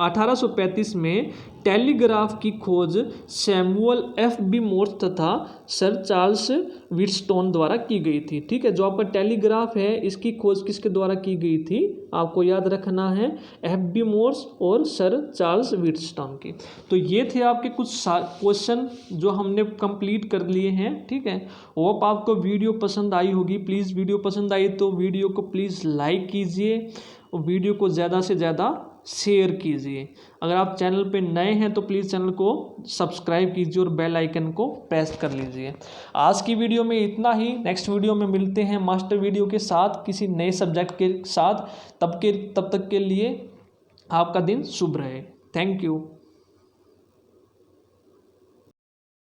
A: 1835 में टेलीग्राफ की खोज सैमुअल F.B. मोर्स तथा सर चार्ल्स व्हीटस्टोन द्वारा की गई थी, ठीक है। जो आपका टेलीग्राफ है इसकी खोज किसके द्वारा की गई थी, आपको याद रखना है F.B. मोर्स और सर चार्ल्स व्हीटस्टोन की। तो ये थे आपके कुछ क्वेश्चन जो हमने कंप्लीट कर लिए हैं, ठीक है। होप आपको वीडियो पसंद आई होगी। प्लीज़ वीडियो पसंद आई तो वीडियो को प्लीज़ लाइक कीजिए और वीडियो को ज़्यादा से ज़्यादा शेयर कीजिए। अगर आप चैनल पे नए हैं तो प्लीज़ चैनल को सब्सक्राइब कीजिए और बेल आइकन को प्रेस कर लीजिए। आज की वीडियो में इतना ही। नेक्स्ट वीडियो में मिलते हैं मास्टर वीडियो के साथ किसी नए सब्जेक्ट के साथ। तब तक के लिए आपका दिन शुभ रहे। Thank you.